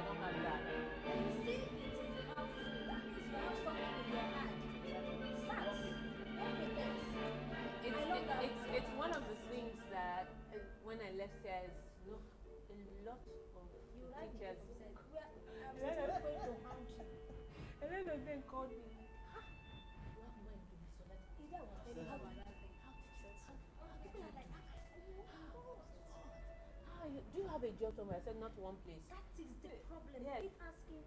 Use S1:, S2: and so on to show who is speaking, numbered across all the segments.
S1: I don't have that.
S2: You see, it is enough. That means you have something in your hand. Start. Don't pretend. I love that.
S1: It's one of the things that when I left here, no, a lot of
S2: You like
S1: teachers.
S2: people said, I'm still going to haunt you.
S1: A lot of them called me.
S2: You have mind to be so that either was telling you about that thing. People are like,
S1: Do you have a job somewhere? I said not one place.
S2: that is the problem.
S1: Yes.
S2: Keep asking.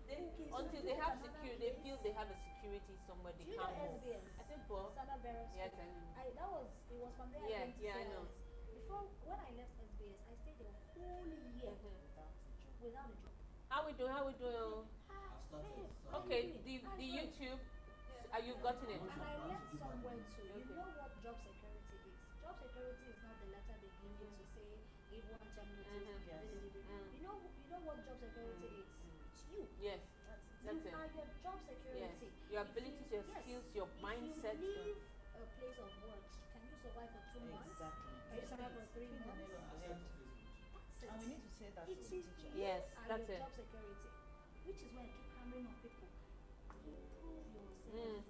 S1: Until they have they feel they have a security somewhere
S2: Do
S1: they
S2: you
S1: can't
S2: know
S1: move.
S2: SBS?
S1: I said, but
S2: Standard Bearer
S1: yes,
S2: School.
S1: I know.
S2: It was from there
S1: Yeah,
S2: I came to
S1: yeah, I know.
S2: Before, when I left SBS, I stayed a whole year without a job.
S1: How we doing? How we doing? Okay, the YouTube, you've gotten it.
S2: And I left somewhere too. You know what job security is? Job security is not the letter they give you to say if one terminates. You know what job security is? It's you.
S1: Yes, that's
S2: You
S1: it.
S2: are your job
S1: Yes,
S2: security.
S1: your ability, your skills, your mindset.
S2: If you leave a place of work, can you survive for 2 months?
S3: Exactly.
S2: Can you survive for 3 months? That's it.
S3: And we need to say that
S2: It
S3: to
S2: is
S3: teachers.
S1: Yes,
S2: and
S1: that's
S2: your
S1: it.
S2: job security, which is why I keep hammering on people. Improve yourself.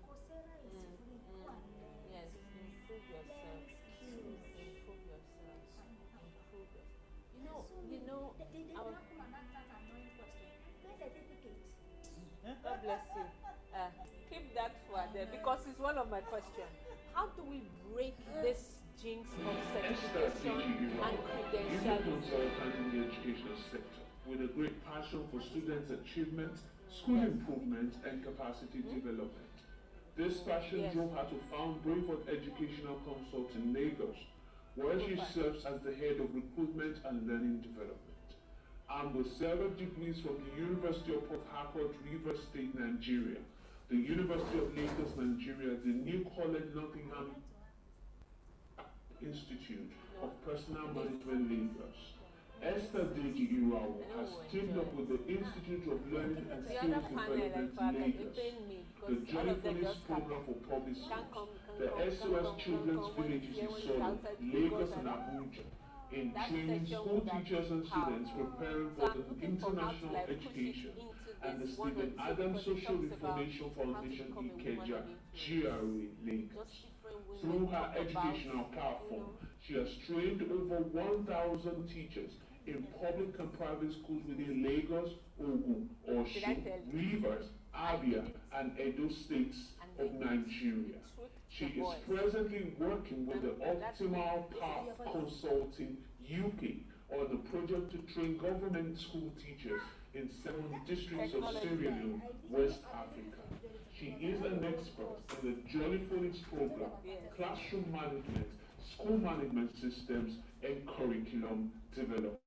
S2: Coursera is free. Go and learn.
S1: Yes, improve yourself.
S2: Learn skills.
S1: Improve yourself. Improve yourself.
S2: So
S1: You know,
S2: they now come and ask that annoying question. Where's certificate?
S1: God bless you. Keep that for there because it's one of my questions. How do we break this jinx of certification and credentialism?
S4: Consultant in the educational sector with a great passion for students' achievement, school improvement, and capacity development. This passion drove her to found Brayford Educational Consult in Lagos, where she serves as the head of recruitment and learning development. And with several degrees from the University of Port Harcourt, Rivers State, Nigeria, the University of Lagos, Nigeria, the New College Nottingham Institute of Personal Management, Lagos, Esther Deji Irawo has teamed up with the Institute of Learning and Skills Development, Lagos, the Joint Police Program for Public Schools, the SOS Children's Villages in Solo, Lagos and Abuja, in training school teachers and students preparing for the international education, and the Stephen Adams Social Information Foundation Ikeja, GRA, Lagos. Through her educational platform, she has trained over 1,000 teachers in public and private schools within Lagos, Ogun, Osun, Rivers, Abia, and Edo states of Nigeria. She is presently working with the Optimal Path Consulting UK on the project to train government school teachers in 7 districts of Sierra Leone, West Africa. She is an expert in the Jolly Phonics program, classroom management, school management systems, and curriculum development.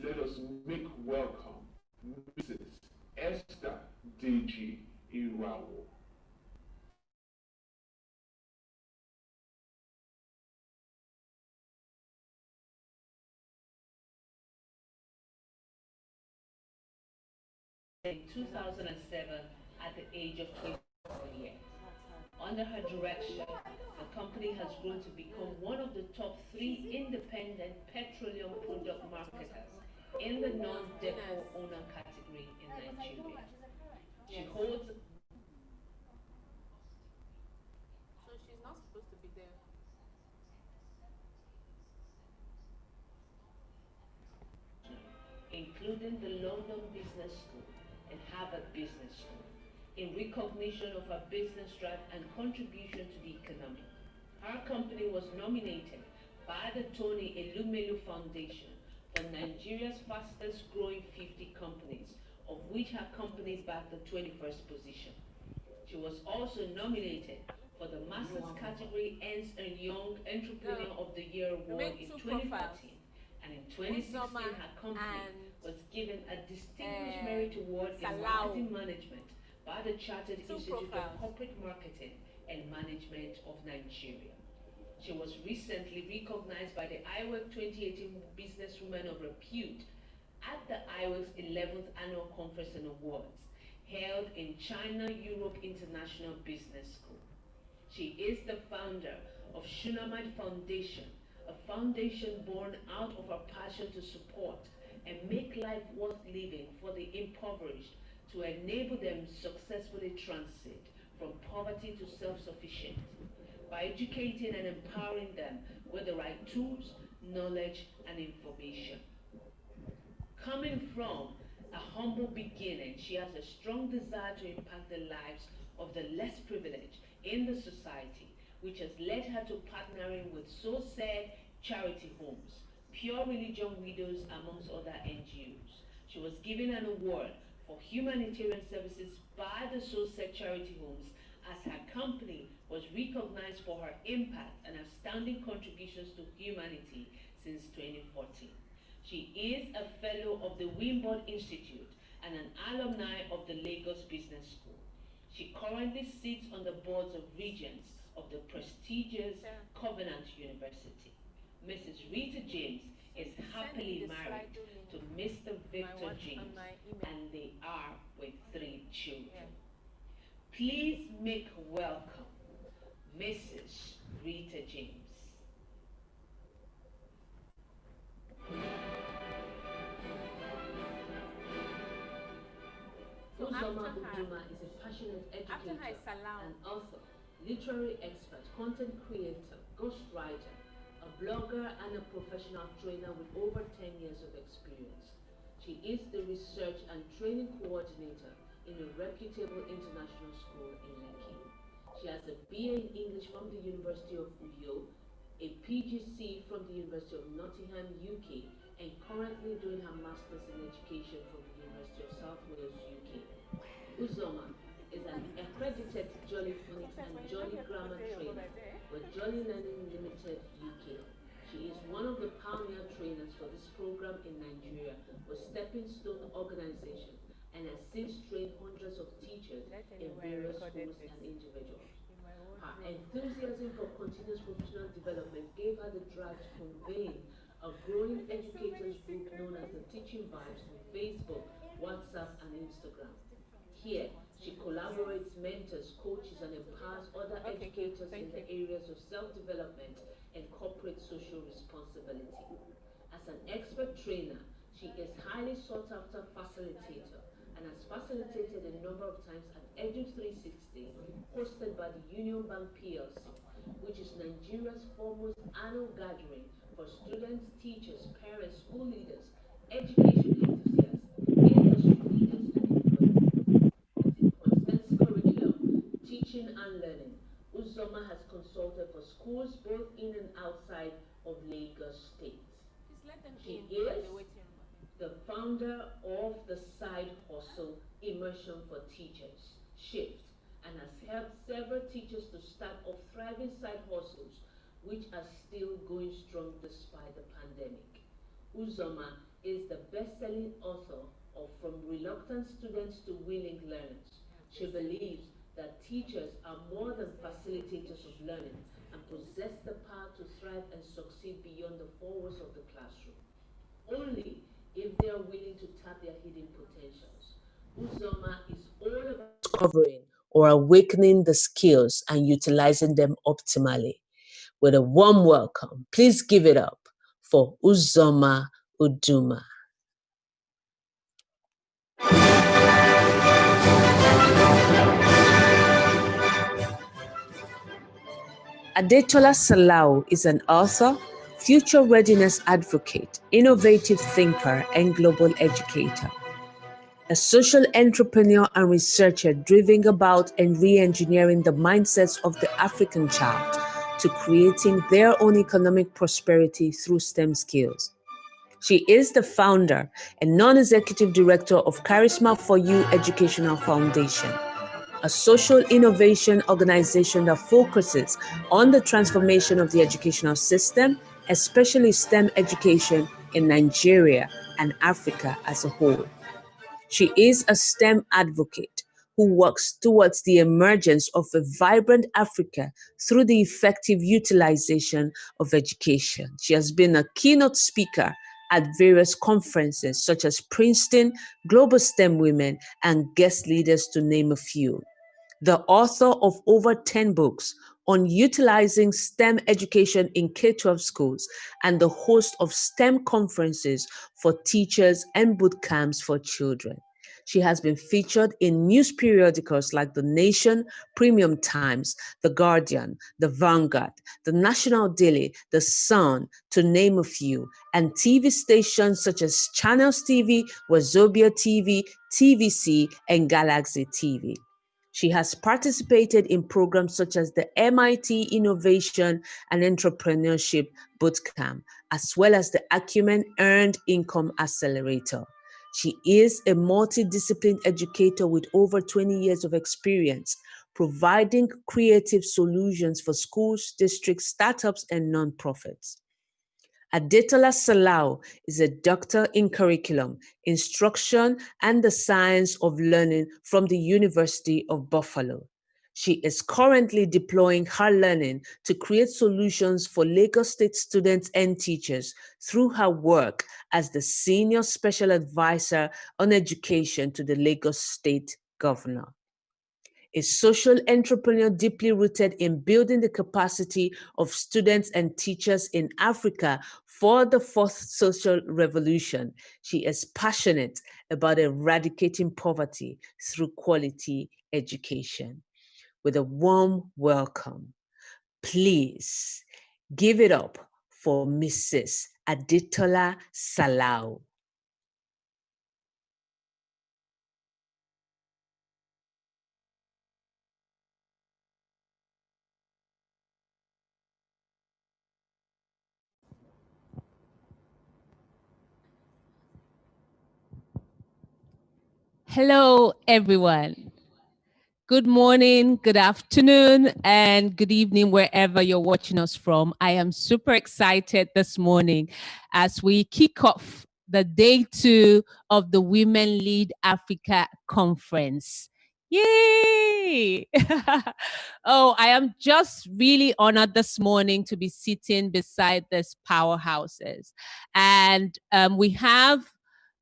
S4: Let us make welcome Mrs. Esther Deji Irawo.
S5: In 2007 at the age of 24 years. Under her direction, the company has grown to become one of the top 3 independent petroleum product marketers in the non-depot owner category in Nigeria. She holds...
S1: So she's not supposed to be there.
S5: including the London Business School and Harvard Business School, in recognition of her business drive and contribution to the economy. Her company was nominated by the Tony Elumelu Foundation for Nigeria's fastest growing 50 companies, of which her company bagged the 21st position. She was also nominated for the Masters category Ernst & Young Entrepreneur of the Year Award in 2014. And in 2016, her company was given a Distinguished Merit Award in Marketing Management by the Chartered Institute of Corporate Marketing and Management of Nigeria. She was recently recognized by the IWEC 2018 Businesswoman of Repute at the IWEC's 11th Annual Conference and Awards, held in China Europe International Business School. She is the founder of Shunamite Foundation, a a foundation born out of our passion to support and make life worth living for the impoverished, to enable them successfully transit from poverty to self-sufficiency by educating and empowering them with the right tools, knowledge, and information. Coming from a humble beginning, she has a strong desire to impact the lives of the less privileged in the society, which has led her to partnering with So Said charity homes, Pure Religion Widows, amongst other NGOs. She was given an award for humanitarian services by the So Said charity homes as her company was recognized for her impact and outstanding contributions to humanity since 2014. She is a fellow of the Wimborne Institute and an alumni of the Lagos Business School. She currently sits on the boards of regents of the prestigious Covenant University. Mrs. Rita James is happily married to Mr. Victor James, and they are with 3 children. Please make welcome Mrs. Rita James. Uzoma Uduma is a passionate educator, an author, literary expert, content creator, ghostwriter, a blogger, and a professional trainer with over 10 years of experience. She is the research and training coordinator in a reputable international school in Lekki. She has a BA in English from the University of Uyo, a PGC from the University of Nottingham, UK, and currently doing her Masters in Education from the University of South Wales, UK. Uzoma is an accredited Jolly Phonics and Jolly Grammar trainer with Jolly Learning Limited, UK. She is one of the pioneer trainers for this program in Nigeria with Stepping Stone Organization and has since trained hundreds of teachers in various schools and individuals. Her enthusiasm for continuous professional development gave her the drive to convene a growing educators group known as the Teaching Vibes on Facebook, WhatsApp, and Instagram. Here, she collaborates, mentors, coaches, and empowers other educators in the areas of self-development and corporate social responsibility. As an expert trainer, she is highly sought-after facilitator and has facilitated a number of times at Edu360, hosted by the Union Bank PLC, which is Nigeria's foremost annual gathering for students, teachers, parents, school leaders, education enthusiasts, industry leaders, and concerns curriculum, teaching and learning. Uzoma has consulted for schools both in and outside of Lagos State. She is the founder of the Side Hustle Immersion for Teachers, Shift, and has helped several teachers to start off thriving side hustles, which are still going strong despite the pandemic. Uzoma is the best-selling author of From Reluctant Students to Willing Learners. She believes that teachers are more than facilitators of learning and possess the power to thrive and succeed beyond the four walls of the classroom, only if they are willing to tap their hidden potentials. Uzoma is all about discovering or awakening the skills and utilizing them optimally. With a warm welcome, please give it up for Uzoma Uduma. Adetola Salau is an author, future readiness advocate, innovative thinker, and global educator. A social entrepreneur and researcher driven about and re-engineering the mindsets of the African child to creating their own economic prosperity through STEM skills. She is the founder and non-executive director of Charisma for You Educational Foundation, a social innovation organization that focuses on the transformation of the educational system, especially STEM education in Nigeria and Africa as a whole. She is a STEM advocate who works towards the emergence of a vibrant Africa through the effective utilization of education. She has been a keynote speaker at various conferences such as Princeton, Global STEM Women, and guest leaders to name a few. The author of over 10 books,
S3: on utilizing STEM education in K-12 schools and the host of STEM conferences for teachers and boot camps for children. She has been featured in news periodicals like The Nation, Premium Times, The Guardian, The Vanguard, The National Daily, The Sun, to name a few, and TV stations such as Channels TV, Wazobia TV, TVC, and Galaxy TV. She has participated in programs such as the MIT Innovation and Entrepreneurship Bootcamp, as well as the Acumen Earned Income Accelerator. She is a multidisciplinary educator with over 20 years of experience, providing creative solutions for schools, districts, startups, and nonprofits. Adetola Salau is a doctor in curriculum, instruction, and the science of learning from the University of Buffalo. She is currently deploying her learning to create solutions for Lagos State students and teachers through her work as the Senior Special Advisor on Education to the Lagos State Governor. A social entrepreneur deeply rooted in building the capacity of students and teachers in Africa for the fourth social revolution, she is passionate about eradicating poverty through quality education. With a warm welcome, please give it up for Mrs. Adetola Salau.
S1: Hello, everyone. Good morning, good afternoon, and good evening, wherever you're watching us from. I am super excited this morning as we kick off the day 2 of the Women Lead Africa Conference. Yay! Oh, I am just really honored this morning to be sitting beside these powerhouses. And we have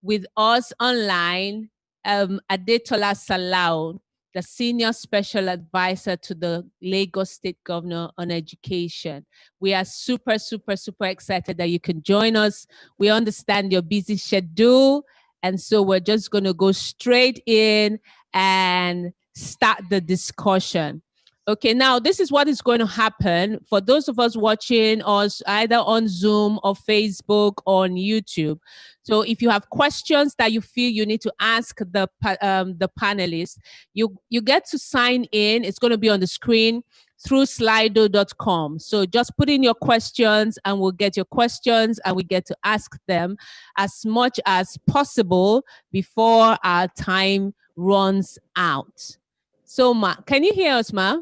S1: with us online Adetola Salau, the Senior Special Advisor to the Lagos State Governor on Education. We are super, super, super excited that you can join us. We understand your busy schedule, and so we're just going to go straight in and start the discussion. Okay, now this is what is going to happen for those of us watching us either on Zoom or Facebook or on YouTube. So if you have questions that you feel you need to ask the panelists, you get to sign in. It's going to be on the screen through slido.com. So just put in your questions and we'll get your questions and we get to ask them as much as possible before our time runs out. So Ma, can you hear us, Ma?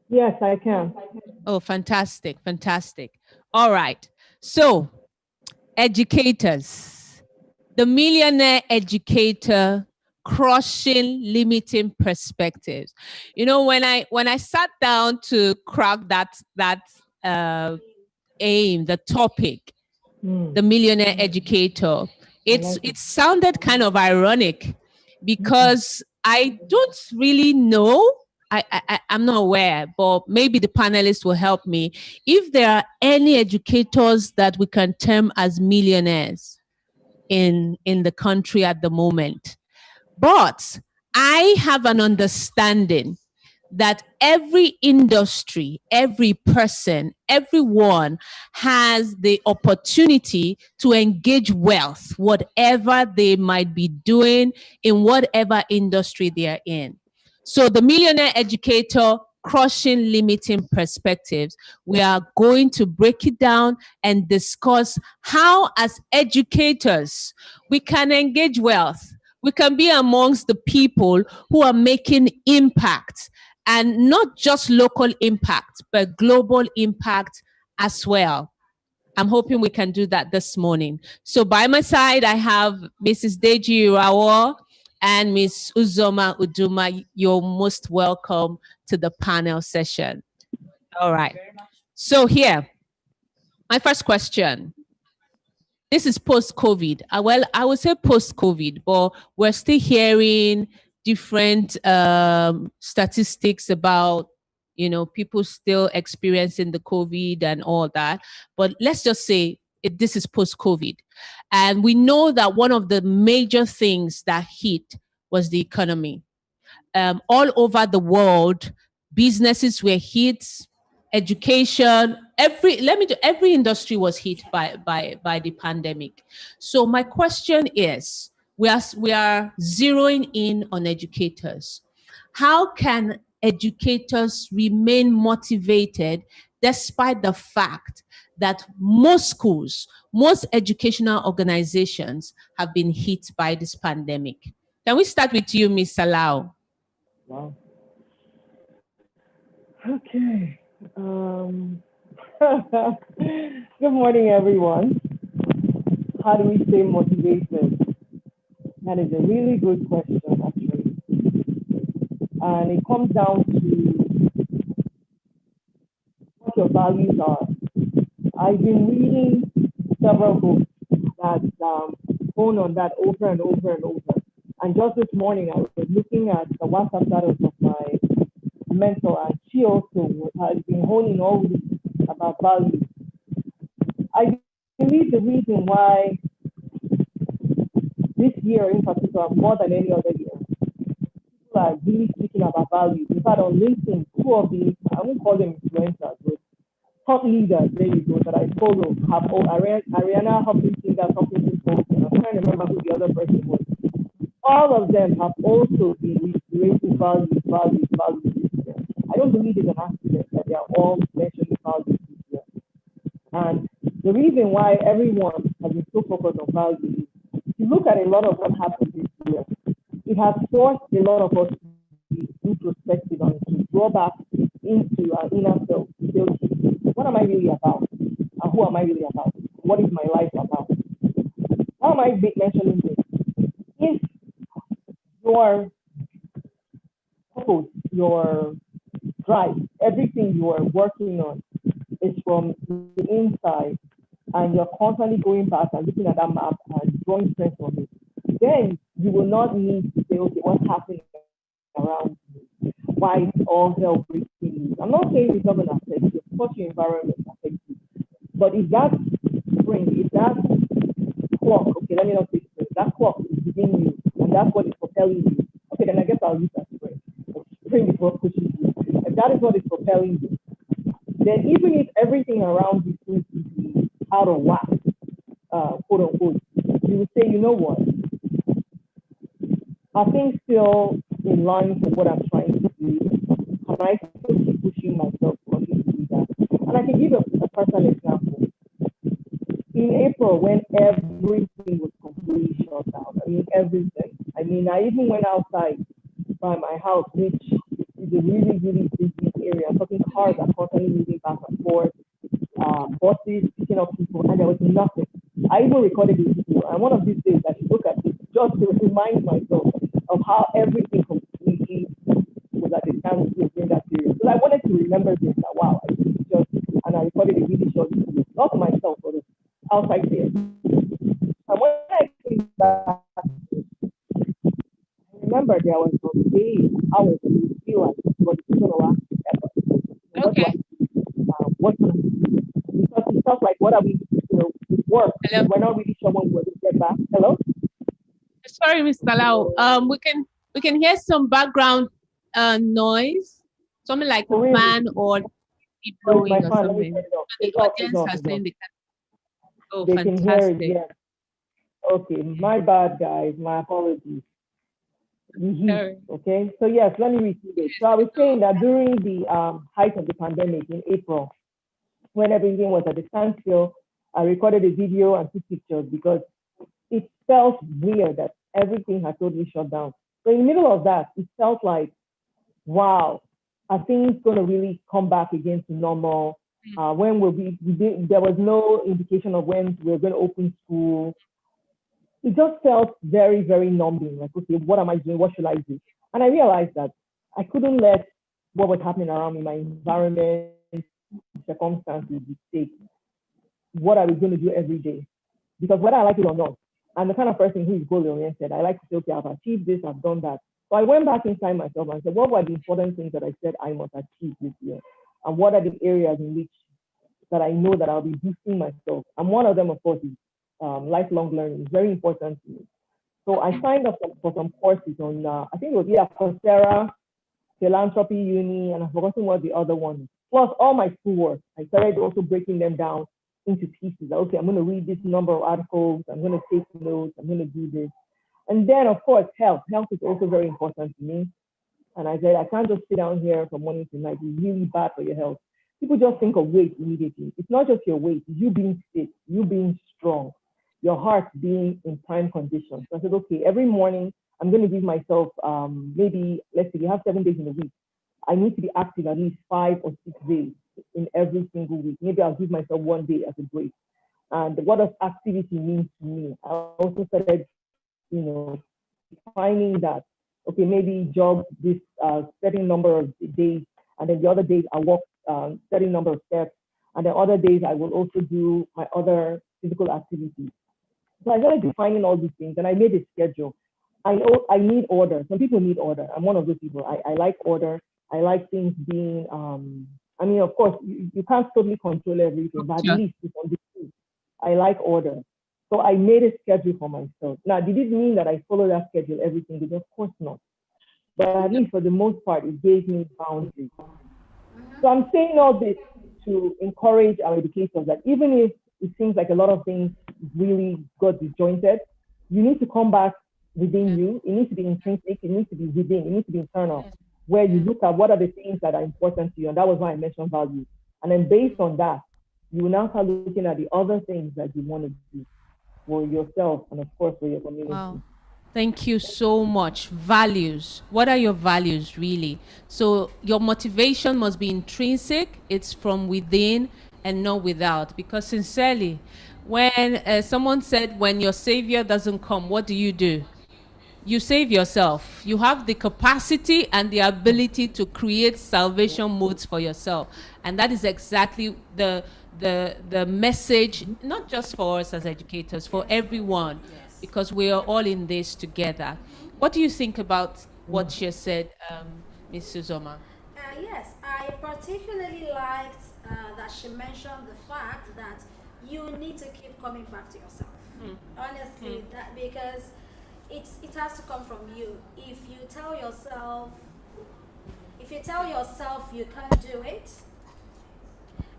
S6: Yes, I can.
S1: Oh, fantastic, fantastic. All right. So, educators, the millionaire educator crushing limiting perspectives. You know, when I sat down to crack that aim, the topic, the millionaire educator, it sounded kind of ironic because I don't really know. I'm not aware, but maybe the panelists will help me. If there are any educators that we can term as millionaires in the country at the moment. But I have an understanding that every industry, every person, everyone has the opportunity to engage wealth, whatever they might be doing in whatever industry they are in. So the millionaire educator crushing limiting perspectives, we are going to break it down and discuss how as educators we can engage wealth. We can be amongst the people who are making impact, and not just local impact, but global impact as well. I'm hoping we can do that this morning. So by my side, I have Mrs. Deji Irawo and Ms. Uzoma Uduma. You're most welcome to the panel session. All right. So here, my first question. This is post-COVID. Well, I would say post-COVID, but we're still hearing different statistics about people still experiencing the COVID and all that. But let's just say this is post-COVID. And we know that one of the major things that hit was the economy. All over the world, businesses were hit, education, every industry was hit by the pandemic. So my question is, we are zeroing in on educators. How can educators remain motivated despite the fact that most schools, most educational organizations have been hit by this pandemic? Can we start with you, Ms. Salau?
S6: Wow. Okay. Good morning, everyone. How do we stay motivated? That is a really good question, actually. And it comes down to what your values are. I've been reading several books that hone on that over and over and over. And just this morning, I was looking at the WhatsApp status of my mentor, and she also has been honing all this about values. I believe the reason why this year in particular, more than any other year, people are really speaking about values. In fact, on LinkedIn, two of the, I won't call them influencers, but top leaders, there you go, that I follow, have Ariana Hopkins, Hopkins, and I'm trying to remember who the other person was. All of them have also been reiterating values this year. I don't believe it's an accident that they are all mentioning values this year. And the reason why everyone has been so focused on values is, if you look at a lot of what happened this year, it has forced a lot of us to be introspective and to draw back into our inner self to say, okay, what am I really about? And who am I really about? What is my life about? Why am I mentioning this? If your purpose, your drive, everything you are working on is from the inside, and you're constantly going back and looking at that map and drawing strength from it, then you will not need to say, okay, what's happening around me? Why is all hell breaking loose? I'm not saying it's not going to affect you. Of course, your environment affects you. But if that spring, if that clock, okay, let me not say spring, that clock is within you, and that's what is propelling you, okay, then I guess I'll use that spring. Spring is what pushes you. If that is what is propelling you, then even if everything around you seems to be out of whack, quote unquote, you would say, you know what? Are things still in line with what I'm trying to do? Can I still keep pushing myself to continue to do that? And I can give a personal example. In April, when everything was completely shut down, I mean, everything. I mean, I even went outside by my house, which is a really, really busy area. I'm talking cars are constantly moving back and forth, buses picking up people, and there was nothing. I even recorded a video, and one of these days I should look at it just to remind myself of how everything completely was at a standstill during that period. So I wanted to remember this, that wow, I did just, and I recorded a really short video, not for myself, but outside there. And when I came back, I remember there was some days, hours, and you feel like, but it's going to last forever.
S1: Okay.
S6: What can I do? Because it's stuff like, what are we, with work?
S1: Hello.
S6: We're not really sure when we're going to get back. Hello?
S1: Sorry, Mr. Lau. We can hear some background noise, something like a fan or blowing or something. The audience has saying they can. Oh,
S6: they
S1: fantastic.
S6: Can hear it, yeah. Okay, my bad, guys. My apologies. The heat, okay? So yes, let me repeat it. So I was saying that during the height of the pandemic in April, when everything was at a standstill, I recorded a video and took pictures because it felt weird that everything had totally shut down. So in the middle of that, it felt like, wow, are things going to really come back again to normal? When will there was no indication of when we were going to open school. It just felt very, very numbing. Like, okay, what am I doing? What should I do? And I realized that I couldn't let what was happening around me, my environment, circumstances, dictate what I was going to do every day. Because whether I like it or not, I'm the kind of person who is goal oriented. I like to say, okay, I've achieved this, I've done that. So I went back inside myself and said, what were the important things that I said I must achieve this year? And what are the areas in which that I know that I'll be boosting myself? And one of them, of course, is lifelong learning. It's very important to me. So I signed up for some courses on, I think it was Coursera, Philanthropy Uni, and I've forgotten what the other one is. Plus all my schoolwork. I started also breaking them down into pieces. Okay, I'm going to read this number of articles. I'm going to take notes. I'm going to do this. And then, of course, health. Health is also very important to me. And I said, I can't just sit down here from morning to night. It's really bad for your health. People just think of weight immediately. It's not just your weight. It's you being fit, you being strong, your heart being in prime condition. So I said, okay, every morning I'm going to give myself maybe, let's say you have 7 days in a week. I need to be active at least 5 or 6 days in every single week. Maybe I'll give myself 1 day as a break. And what does activity mean to me? I also started, finding that, okay, maybe jog this certain number of days, and then the other days I walk certain number of steps, and then other days I will also do my other physical activities. So I started defining all these things, and I made a schedule. I know I need order. Some people need order. I'm one of those people. I like order. I like things being, of course, you can't totally control everything, but at least it's on the truth. I like order. So I made a schedule for myself. Now, did it mean that I follow that schedule every single day? Of course not. But at least for the most part, it gave me boundaries. So I'm saying all this to encourage our educators that even if it seems like a lot of things really got disjointed, you need to come back within you. It needs to be intrinsic. It needs to be within. It needs to be internal, where you look at what are the things that are important to you. And that was why I mentioned values. And then based on that, you will now start looking at the other things that you want to do for yourself and, of course, for your community.
S1: Wow. Thank you so much. Values. What are your values, really? So your motivation must be intrinsic. It's from within and not without. Because sincerely, when someone said, when your savior doesn't come, what do? You save yourself. You have the capacity and the ability to create salvation modes for yourself. And that is exactly the message, not just for us as educators, for everyone, because we are all in this together. What do you think about what she said, Ms. Uzoma?
S2: Yes, I particularly liked that she mentioned the fact that you need to keep coming back to yourself. Honestly, that because it has to come from you. If you tell yourself you can't do it.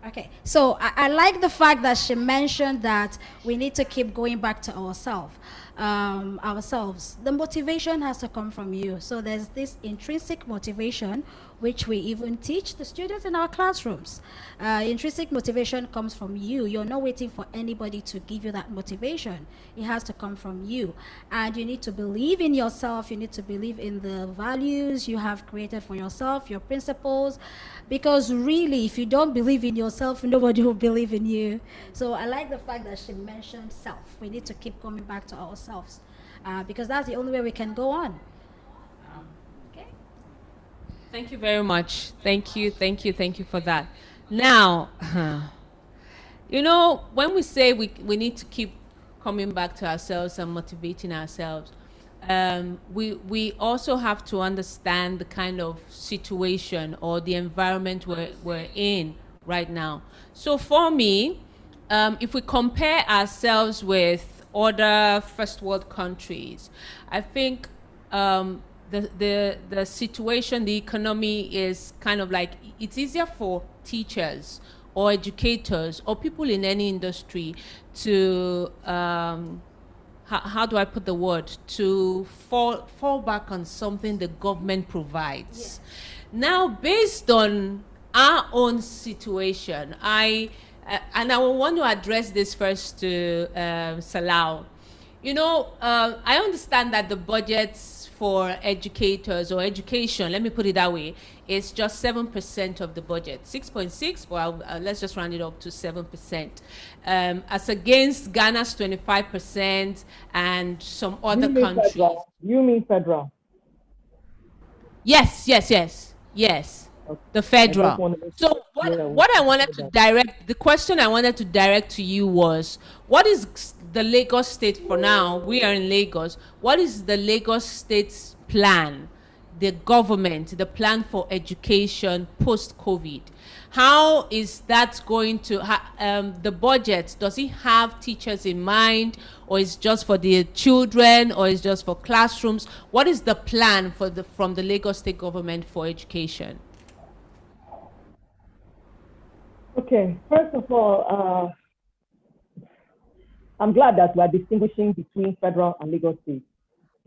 S2: Okay, so I like the fact that she mentioned that we need to keep going back to ourselves. The motivation has to come from you. So there's this intrinsic motivation, which we even teach the students in our classrooms. Intrinsic motivation comes from you. You're not waiting for anybody to give you that motivation. It has to come from you. And you need to believe in yourself. You need to believe in the values you have created for yourself, your principles. Because really, if you don't believe in yourself, nobody will believe in you. So I like the fact that she mentioned self. We need to keep coming back to ourselves because that's the only way we can go on. Okay.
S1: Thank you very much. Thank you for that. Now, when we say we need to keep coming back to ourselves and motivating ourselves, we also have to understand the kind of situation or the environment we're in right now. So for me, if we compare ourselves with other first world countries, I think the situation, the economy is kind of like, it's easier for teachers or educators or people in any industry to how do I put the word, to fall back on something the government provides. Yes. Now, based on our own situation, I want to address this first to Salau. I understand that the budgets for educators or education, let me put it that way, is just 7% of the budget. 6.6, well, let's just round it up to 7%. As against Ghana's 25% and some other countries.
S6: Federal. You mean federal?
S1: Yes. Okay. The federal. So what I wanted to direct, the question I wanted to direct to you was, what is the Lagos state for now? We are in Lagos. What is the Lagos state's plan the government, the plan for education post-COVID. How is that going to, the budget, does it have teachers in mind, or is just for the children, or is just for classrooms? What is the plan for from the Lagos State government for education?
S6: Okay, first of all, I'm glad that we're distinguishing between federal and Lagos State,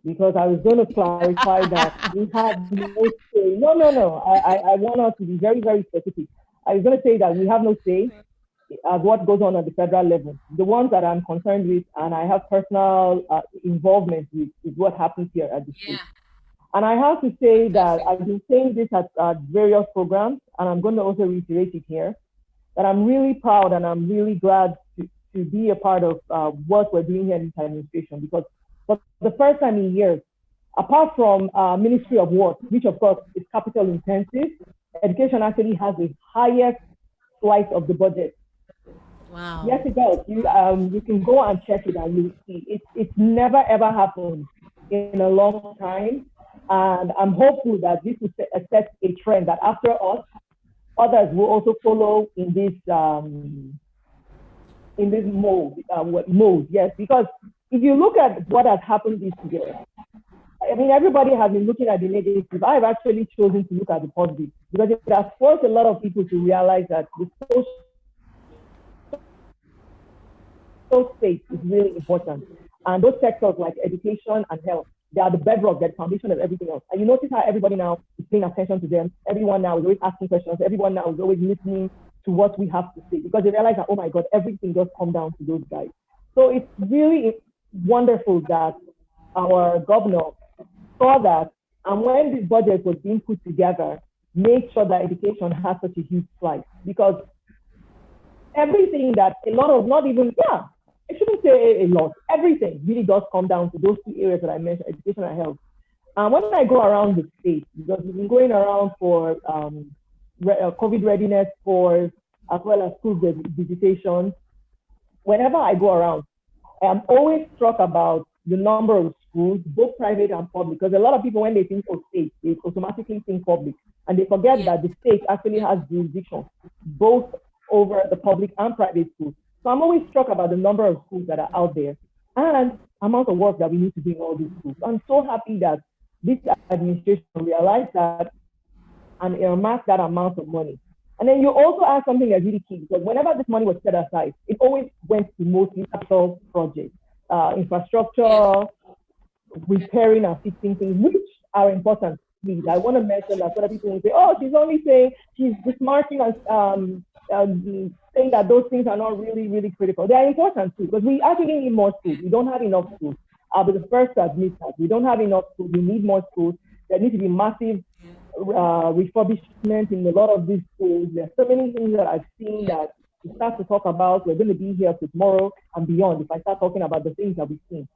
S6: because I was going to clarify that we have no say. No. I want us to be very, very specific. I was going to say that we have no say at what goes on at the federal level. The ones that I'm concerned with and I have personal involvement with is what happens here at the state. And I have to say that I've been saying this at various programs, and I'm going to also reiterate it here, that I'm really proud and I'm really glad to be a part of what we're doing here in this administration, because for the first time in years, apart from Ministry of Work, which of course is capital intensive, education actually has the highest slice of the budget.
S1: Wow.
S6: Yes, it does. You can go and check it and you'll see. It's never ever happened in a long time. And I'm hopeful that this will set a trend that after us, others will also follow in this mode. Yes, because if you look at what has happened this year, I mean, everybody has been looking at the negative. I've actually chosen to look at the positive, because it has forced a lot of people to realize that the social space is really important. And those sectors like education and health, they are the bedrock, they're the foundation of everything else. And you notice how everybody now is paying attention to them. Everyone now is always asking questions. Everyone now is always listening to what we have to say, because they realize that, oh my God, everything just comes down to those guys. So it's really wonderful that our governor saw that, and when this budget was being put together, made sure that education has such a huge slice, because everything that a lot of, not even, I shouldn't say a lot, everything really does come down to those two areas that I mentioned, education and health. When I go around the state, because we've been going around for COVID readiness course, as well as school visitations, whenever I go around, I'm always struck about the number of schools, both private and public, because a lot of people, when they think of state, they automatically think public, and they forget that the state actually has jurisdiction, both over the public and private schools. So I'm always struck about the number of schools that are out there and amount of work that we need to do in all these schools. I'm so happy that this administration realized that and earmarked that amount of money. And then you also ask something that's really key, because whenever this money was set aside, it always went to mostly capital projects, infrastructure, repairing and fixing things, which are important. Please, I want to mention that so that people will say, oh, she's only saying, she's dismarking and saying that those things are not really, really critical. They are important too, because we actually need more schools. We don't have enough schools. I'll be the first to admit that. We don't have enough schools. We need more schools. There needs to be massive refurbishment in a lot of these schools. There are so many things that I've seen that we start to talk about. We're going to be here for tomorrow and beyond if I start talking about the things that we've seen.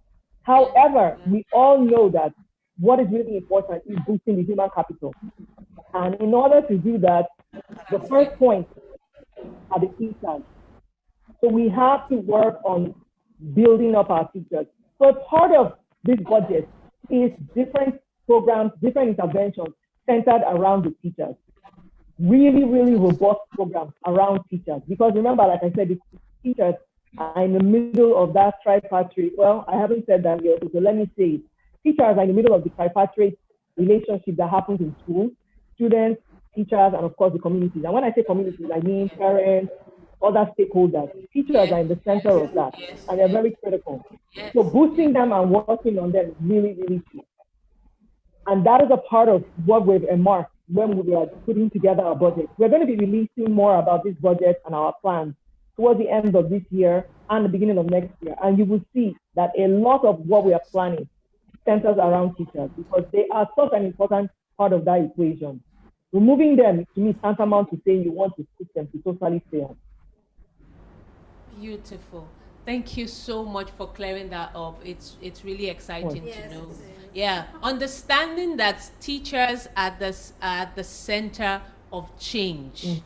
S6: However, we all know that what is really important is boosting the human capital. And in order to do that, the first point are the teachers. So we have to work on building up our teachers. So part of this budget is different programs, different interventions centered around the teachers. Really, really robust programs around teachers. Because remember, like I said, the teachers are in the middle of that tripartite. Well, I haven't said that yet, so let me say it. Teachers are in the middle of the tripartite relationship that happens in schools, students, teachers, and of course the communities. And when I say communities, I mean parents, other stakeholders. Teachers are in the center of that, and they're very critical. So boosting them and working on them is really, really key. And that is a part of what we've earmarked when we are putting together our budget. We're going to be releasing more about this budget and our plans towards the end of this year and the beginning of next year. And you will see that a lot of what we are planning centers around teachers, because they are such an important part of that equation. Removing them, to me, is tantamount to saying you want to put them to totally fail.
S1: Beautiful. Thank you so much for clearing that up. It's really exciting to know. Yeah, understanding that teachers are the center of change,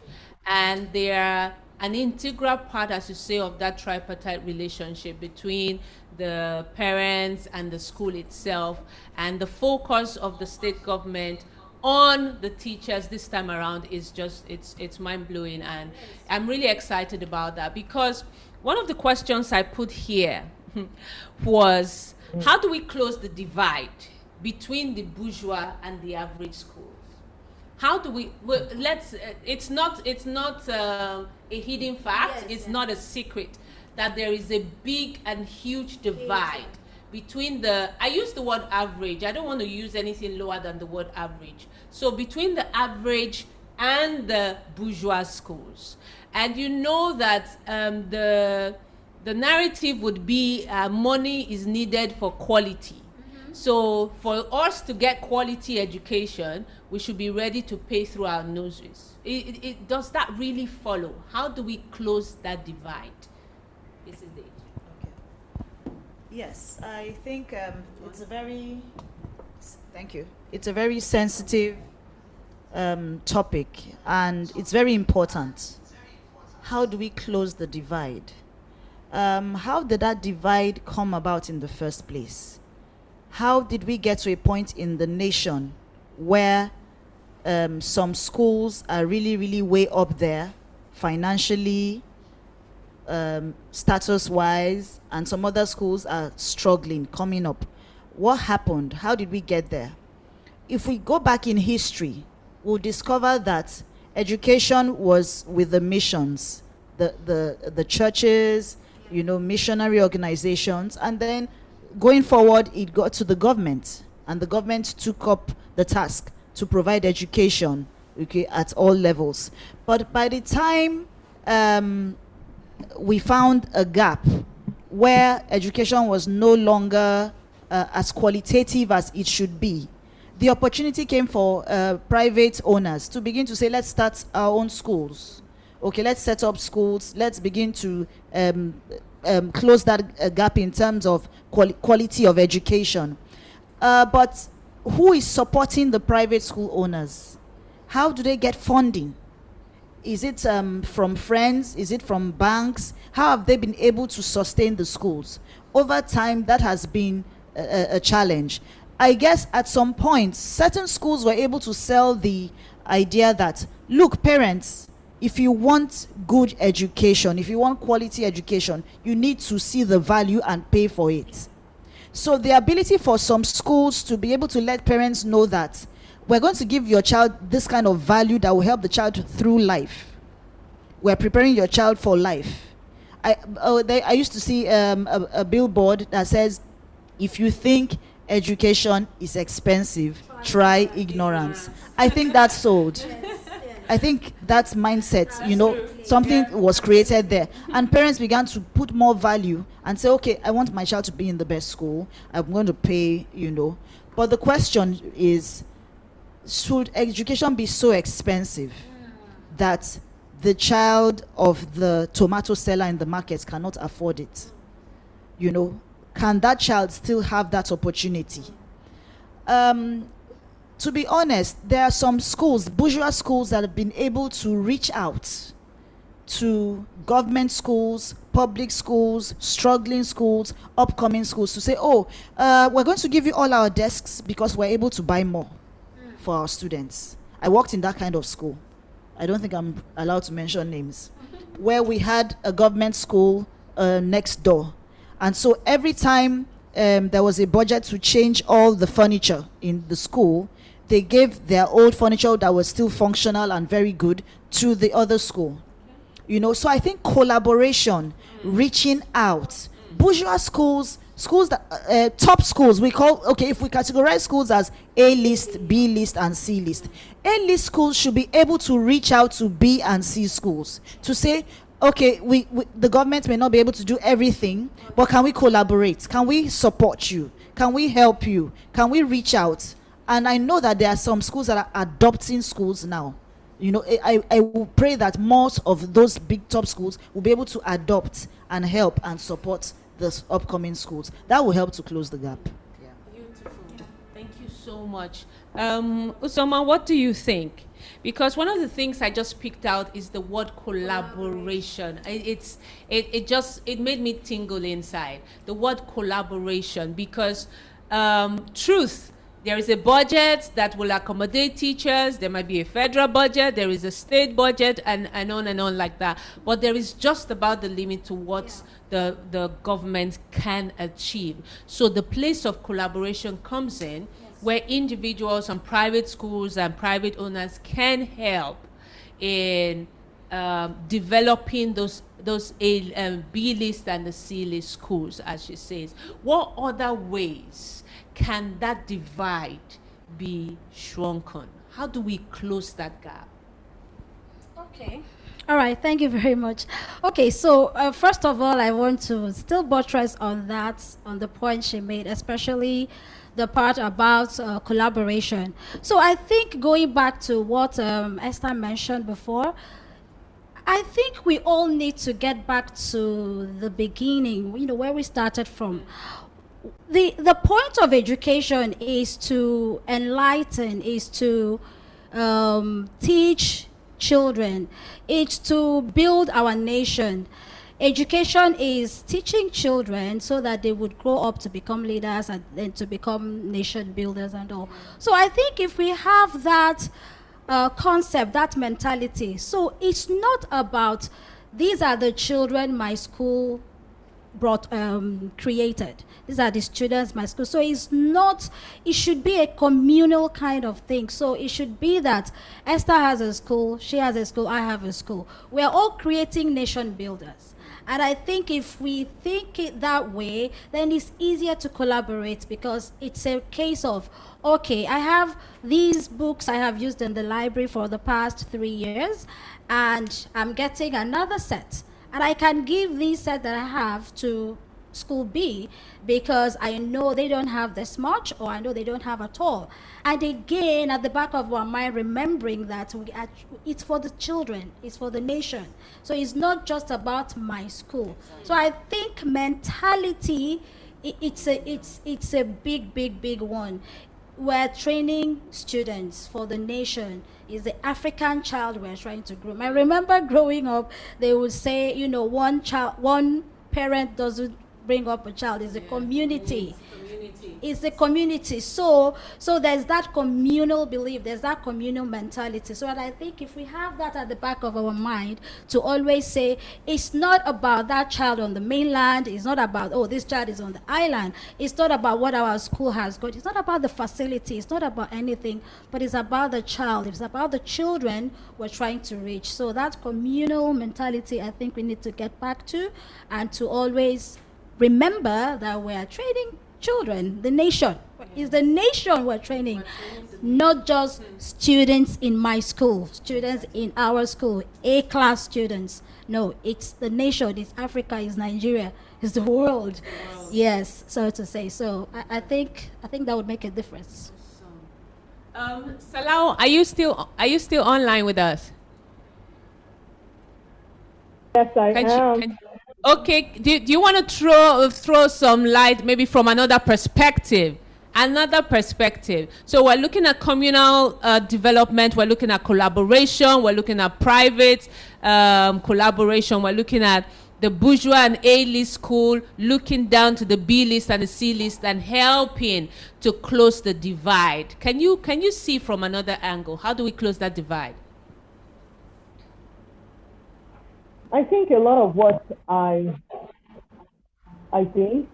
S1: and they are an integral part, as you say, of that tripartite relationship between the parents and the school itself, and the focus of the state government on the teachers this time around is just, it's mind-blowing, and I'm really excited about that, because one of the questions I put here was, how do we close the divide between the bourgeois and the average schools? How do we, well, let's, it's not a hidden fact, it's not a secret that there is a big and huge divide between the, I use the word average, I don't want to use anything lower than the word average. So between the average and the bourgeois schools. And you know that the narrative would be money is needed for quality. So for us to get quality education, we should be ready to pay through our noses. Does that really follow? How do we close that divide? This is the
S7: Okay. Yes, I think it's a very, thank you. It's a very sensitive topic, and it's very important. How do we close the divide? How did that divide come about in the first place? How did we get to a point in the nation where some schools are really, really way up there financially, status-wise, and some other schools are struggling, coming up? What happened? How did we get there? If we go back in history, we'll discover that education was with the missions, the churches, you know, missionary organizations, and then going forward, it got to the government, and the government took up the task to provide education, okay, at all levels. But by the time we found a gap where education was no longer as qualitative as it should be, the opportunity came for private owners to begin to say, let's start our own schools. Okay, let's set up schools. Let's begin to close that gap in terms of quality of education. But who is supporting the private school owners? How do they get funding? Is it from friends? Is it from banks? How have they been able to sustain the schools? Over time, that has been a challenge. I guess at some point, certain schools were able to sell the idea that, look, parents, if you want good education, if you want quality education, you need to see the value and pay for it. So the ability for some schools to be able to let parents know that we're going to give your child this kind of value that will help the child through life. We're preparing your child for life. I used to see a billboard that says, if you think education is expensive, try ignorance. I think that's sold. I think that's mindset, you know, something was created there. And parents began to put more value and say, okay, I want my child to be in the best school. I'm going to pay, you know. But the question is, should education be so expensive that the child of the tomato seller in the market cannot afford it? You know, can that child still have that opportunity? To be honest, there are some schools, bourgeois schools, that have been able to reach out to government schools, public schools, struggling schools, upcoming schools to say, oh, we're going to give you all our desks because we're able to buy more for our students. I worked in that kind of school. I don't think I'm allowed to mention names, where we had a government school next door. And so every time there was a budget to change all the furniture in the school, they gave their old furniture that was still functional and very good to the other school. You know, so I think collaboration, reaching out, bourgeois schools, schools that, top schools, we call, okay, if we categorize schools as A list, B list, and C list, A list schools should be able to reach out to B and C schools to say, okay, the government may not be able to do everything, but can we collaborate? Can we support you? Can we help you? Can we reach out? And I know that there are some schools that are adopting schools now. You know, I will pray that most of those big top schools will be able to adopt and help and support the upcoming schools. That will help to close the gap.
S1: Beautiful. Thank you so so much. Usoma, what do you think? Because one of the things I just picked out is the word collaboration. It made me tingle inside. The word collaboration, because truth, there is a budget that will accommodate teachers. There might be a federal budget. There is a state budget, and on like that. But there is just about the limit to what the government can achieve. So the place of collaboration comes in, where individuals and private schools and private owners can help in developing those B list and the C list schools, as she says. What other ways can that divide be shrunken? How do we close that gap?
S2: Okay. All right, thank you very much. Okay, so first of all, I want to still buttress on the point she made, especially the part about collaboration. So I think going back to what Esther mentioned before, I think we all need to get back to the beginning, where we started from. The point of education is to enlighten, is to teach children. It's to build our nation. Education is teaching children so that they would grow up to become leaders and then to become nation builders and all. So I think if we have that concept, that mentality, so it's not about these are the children my school created. These are the students my school. So it should be a communal kind of thing. So it should be that Esther has a school, she has a school, I have a school. We're all creating nation builders. And I think if we think it that way, then it's easier to collaborate, because it's a case of, okay, I have these books I have used in the library for the past 3 years, and I'm getting another set. And I can give this set that I have to school B because I know they don't have this much, or I know they don't have at all. And again, at the back of our mind, remembering that it's for the children, it's for the nation. So it's not just about my school. So I think mentality, it's a big one. We're training students for the nation. Is the African child we're trying to groom. I remember growing up, they would say, one parent doesn't bring up a child. It's a community. It's a community. So there's that communal belief, there's that communal mentality. So I think if we have that at the back of our mind, to always say, it's not about that child on the mainland, it's not about, oh, this child is on the island, it's not about what our school has got, it's not about the facility, it's not about anything, but it's about the child, it's about the children we're trying to reach. So that communal mentality, I think we need to get back to, and to always remember that we are training children, the nation. Is the nation we're training, not just students in my school, students in our school, A-class students. No, it's the nation, it's Africa, it's Nigeria, it's the world. Yes, so to say. So I think that would make a difference.
S1: Salau, are you still online with us?
S6: Yes, I am.
S1: Okay, do you want to throw some light maybe from another perspective? So we're looking at communal development, we're looking at collaboration, we're looking at private collaboration, we're looking at the bourgeois and A-list school, looking down to the B list and the C list and helping to close the divide. Can you see from another angle? How do we close that divide?
S6: I think a lot of what I think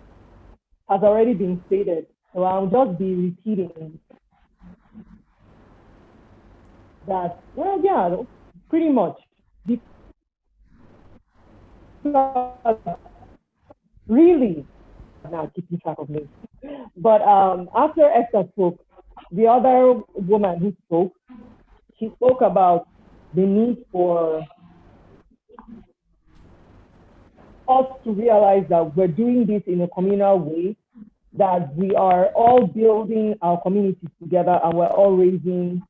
S6: has already been stated, so I'll just be repeating that. Well, yeah, pretty much. Really, now keeping track of me. But after Esther spoke, the other woman who spoke, she spoke about the need for us to realize that we're doing this in a communal way, that we are all building our communities together and we're all raising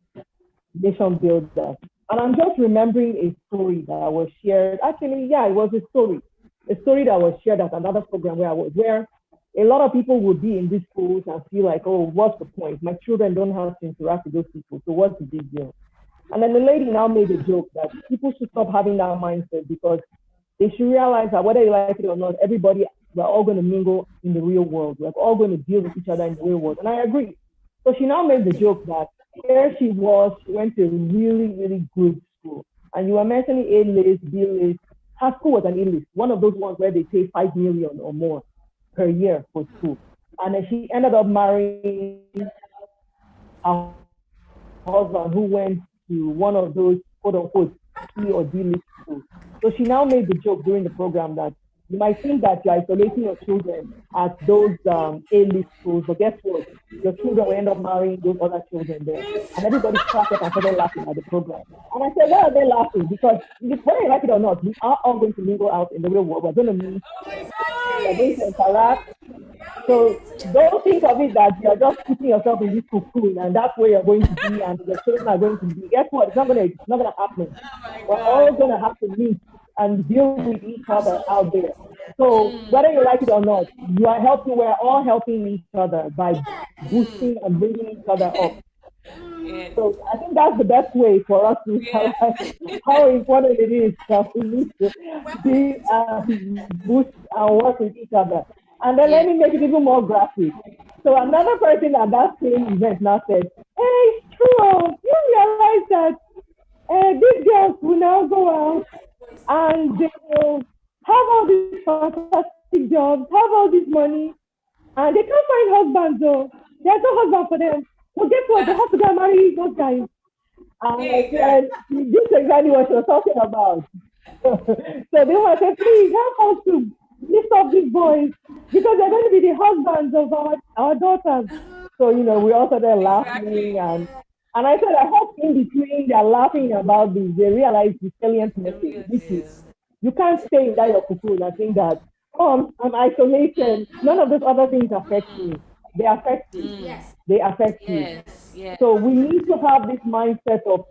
S6: nation builders. And I'm just remembering a story that was shared. Actually, yeah, it was a story that was shared at another program where a lot of people will be in these schools and feel like, oh, what's the point? My children don't have to interact with those people, so what's the big deal? And then the lady now made a joke that people should stop having that mindset, because they should realize that whether you like it or not, everybody, we're all going to mingle in the real world. We're all going to deal with each other in the real world. And I agree. So she now made the joke that here she was, she went to a really, really good school. And you were mentioning A-list, B-list. Her school was an A-list, one of those ones where they pay 5 million or more per year for school. And then she ended up marrying a husband who went to one of those quote unquote C or D list schools. So she now made the joke during the program that you might think that you're isolating your children at those A-list schools, but guess what? Your children will end up marrying those other children there. And everybody cracked up and started laughing at the program. And I said, why are they laughing? Because whether you like it or not, we are all going to mingle out in the real world. We're going to meet, we're going to interact. So don't think of it that you're just putting yourself in this cocoon and that's where you're going to be and your children are going to be. Guess what? It's not gonna happen. We're all gonna have to meet and deal with each other out there. So whether you like it or not, we're all helping each other by boosting and bringing each other up.
S1: Yes.
S6: So I think that's the best way for us to realize how important it is that we need to boost and work with each other. And then let me make it even more graphic. So another person at that same event now said, hey, it's true, you realize that these girls will now go out and they will have all these fantastic jobs, have all this money, and they can't find husbands though. There's no husband for them. So guess what? They have to go and marry those guys. And I said, this is exactly what she was talking about. So they were saying, please help us to list up these boys because they're going to be the husbands of our daughters. So, we all started laughing. And I said, I hope in between they're laughing about this, they realize the salient message, which is you can't stay in that your cocoon and think that, I'm isolation. None of those other things affect me. They affect you.
S2: Yes.
S6: They affect you.
S1: Yes.
S6: So we need to have this mindset of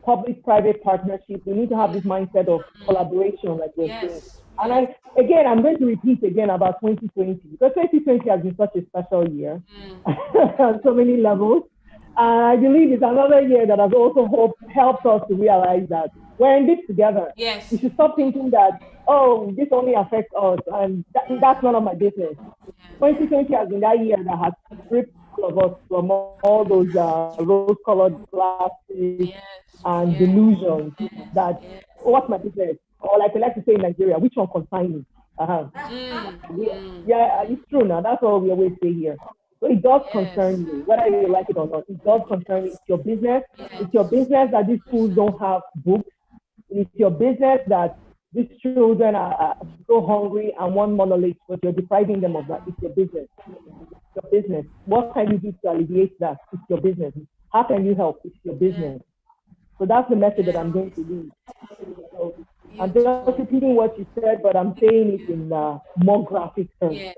S6: public-private partnership. We need to have this mindset of collaboration, like we're saying. And I'm going to repeat again about 2020, because 2020 has been such a special year on so many levels. And I believe it's another year that has also helped us to realize that we're in this together.
S1: Yes.
S6: We should stop thinking that, this only affects us, and that's none of my business. 2020 has been that year that has stripped all of us from all those rose-colored glasses and delusions that, what's my business? Or like we like to say in Nigeria, which one concerns me? Yeah, it's true now. That's what we always say here. So it does concern you, whether you like it or not. It does concern you. It's your business. It's your business that these schools don't have books. It's your business that these children are so hungry and want monoliths, but you're depriving them of that. It's your business. It's your business. What can you do to alleviate that? It's your business. How can you help? It's your business. So that's the message that I'm going to leave. So I'm just repeating what you said, but I'm saying it in more graphic terms.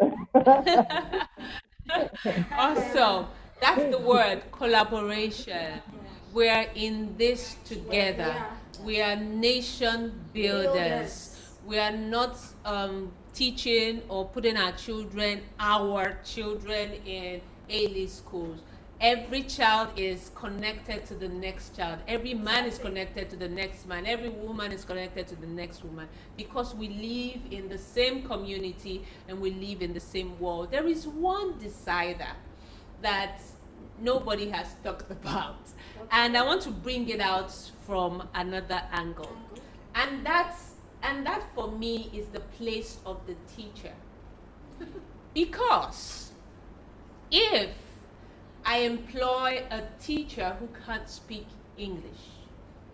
S1: Awesome. That's the word, collaboration. We're in this together. We are nation builders. We are not teaching or putting our children in A-list schools. Every child is connected to the next child. Every man is connected to the next man. Every woman is connected to the next woman, because we live in the same community and we live in the same world. There is one decider that nobody has talked about, and I want to bring it out from another angle. And that for me is the place of the teacher. Because if I employ a teacher who can't speak English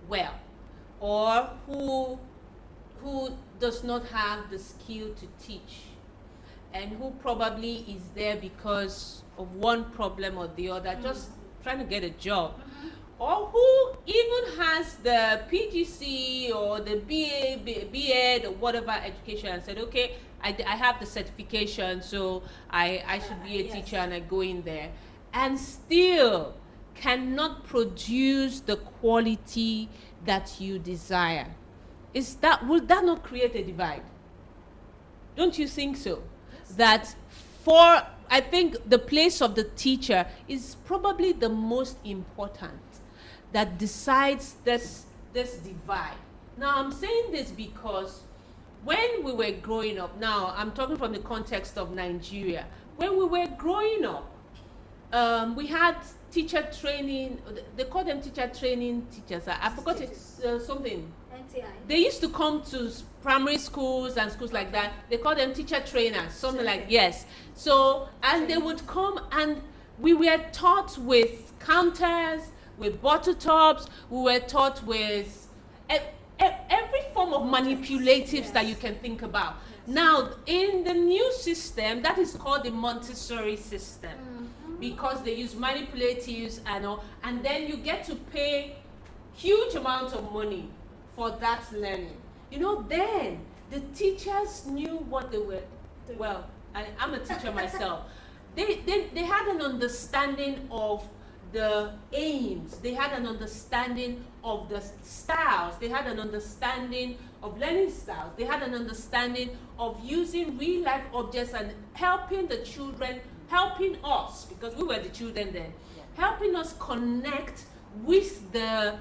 S1: well, or who does not have the skill to teach, and who probably is there because of one problem or the other, just trying to get a job, or who even has the PGC or the BA or whatever education, and said, okay, I have the certification, so I should be a teacher, and I go in there, and still cannot produce the quality that you desire. Will that not create a divide? Don't you think so? That for, I think the place of the teacher is probably the most important that decides this divide. Now, I'm saying this because when we were growing up, now I'm talking from the context of Nigeria, when we were growing up, we had teacher training, they call them teacher training teachers. I forgot it, something.
S2: NTI.
S1: They used to come to primary schools and schools like that. They call them teacher trainers, something like, yes. So, and they would come and we were taught with counters, with bottle tops, we were taught with every form of manipulatives that you can think about. Now, in the new system, that is called the Montessori system, because they use manipulatives and all, and then you get to pay huge amounts of money for that learning. You know, then the teachers knew what they were, well, I'm a teacher myself. They had an understanding of the aims, they had an understanding of the styles, they had an understanding of learning styles, they had an understanding of using real life objects and helping the children, helping us, because we were the children then, helping us connect with the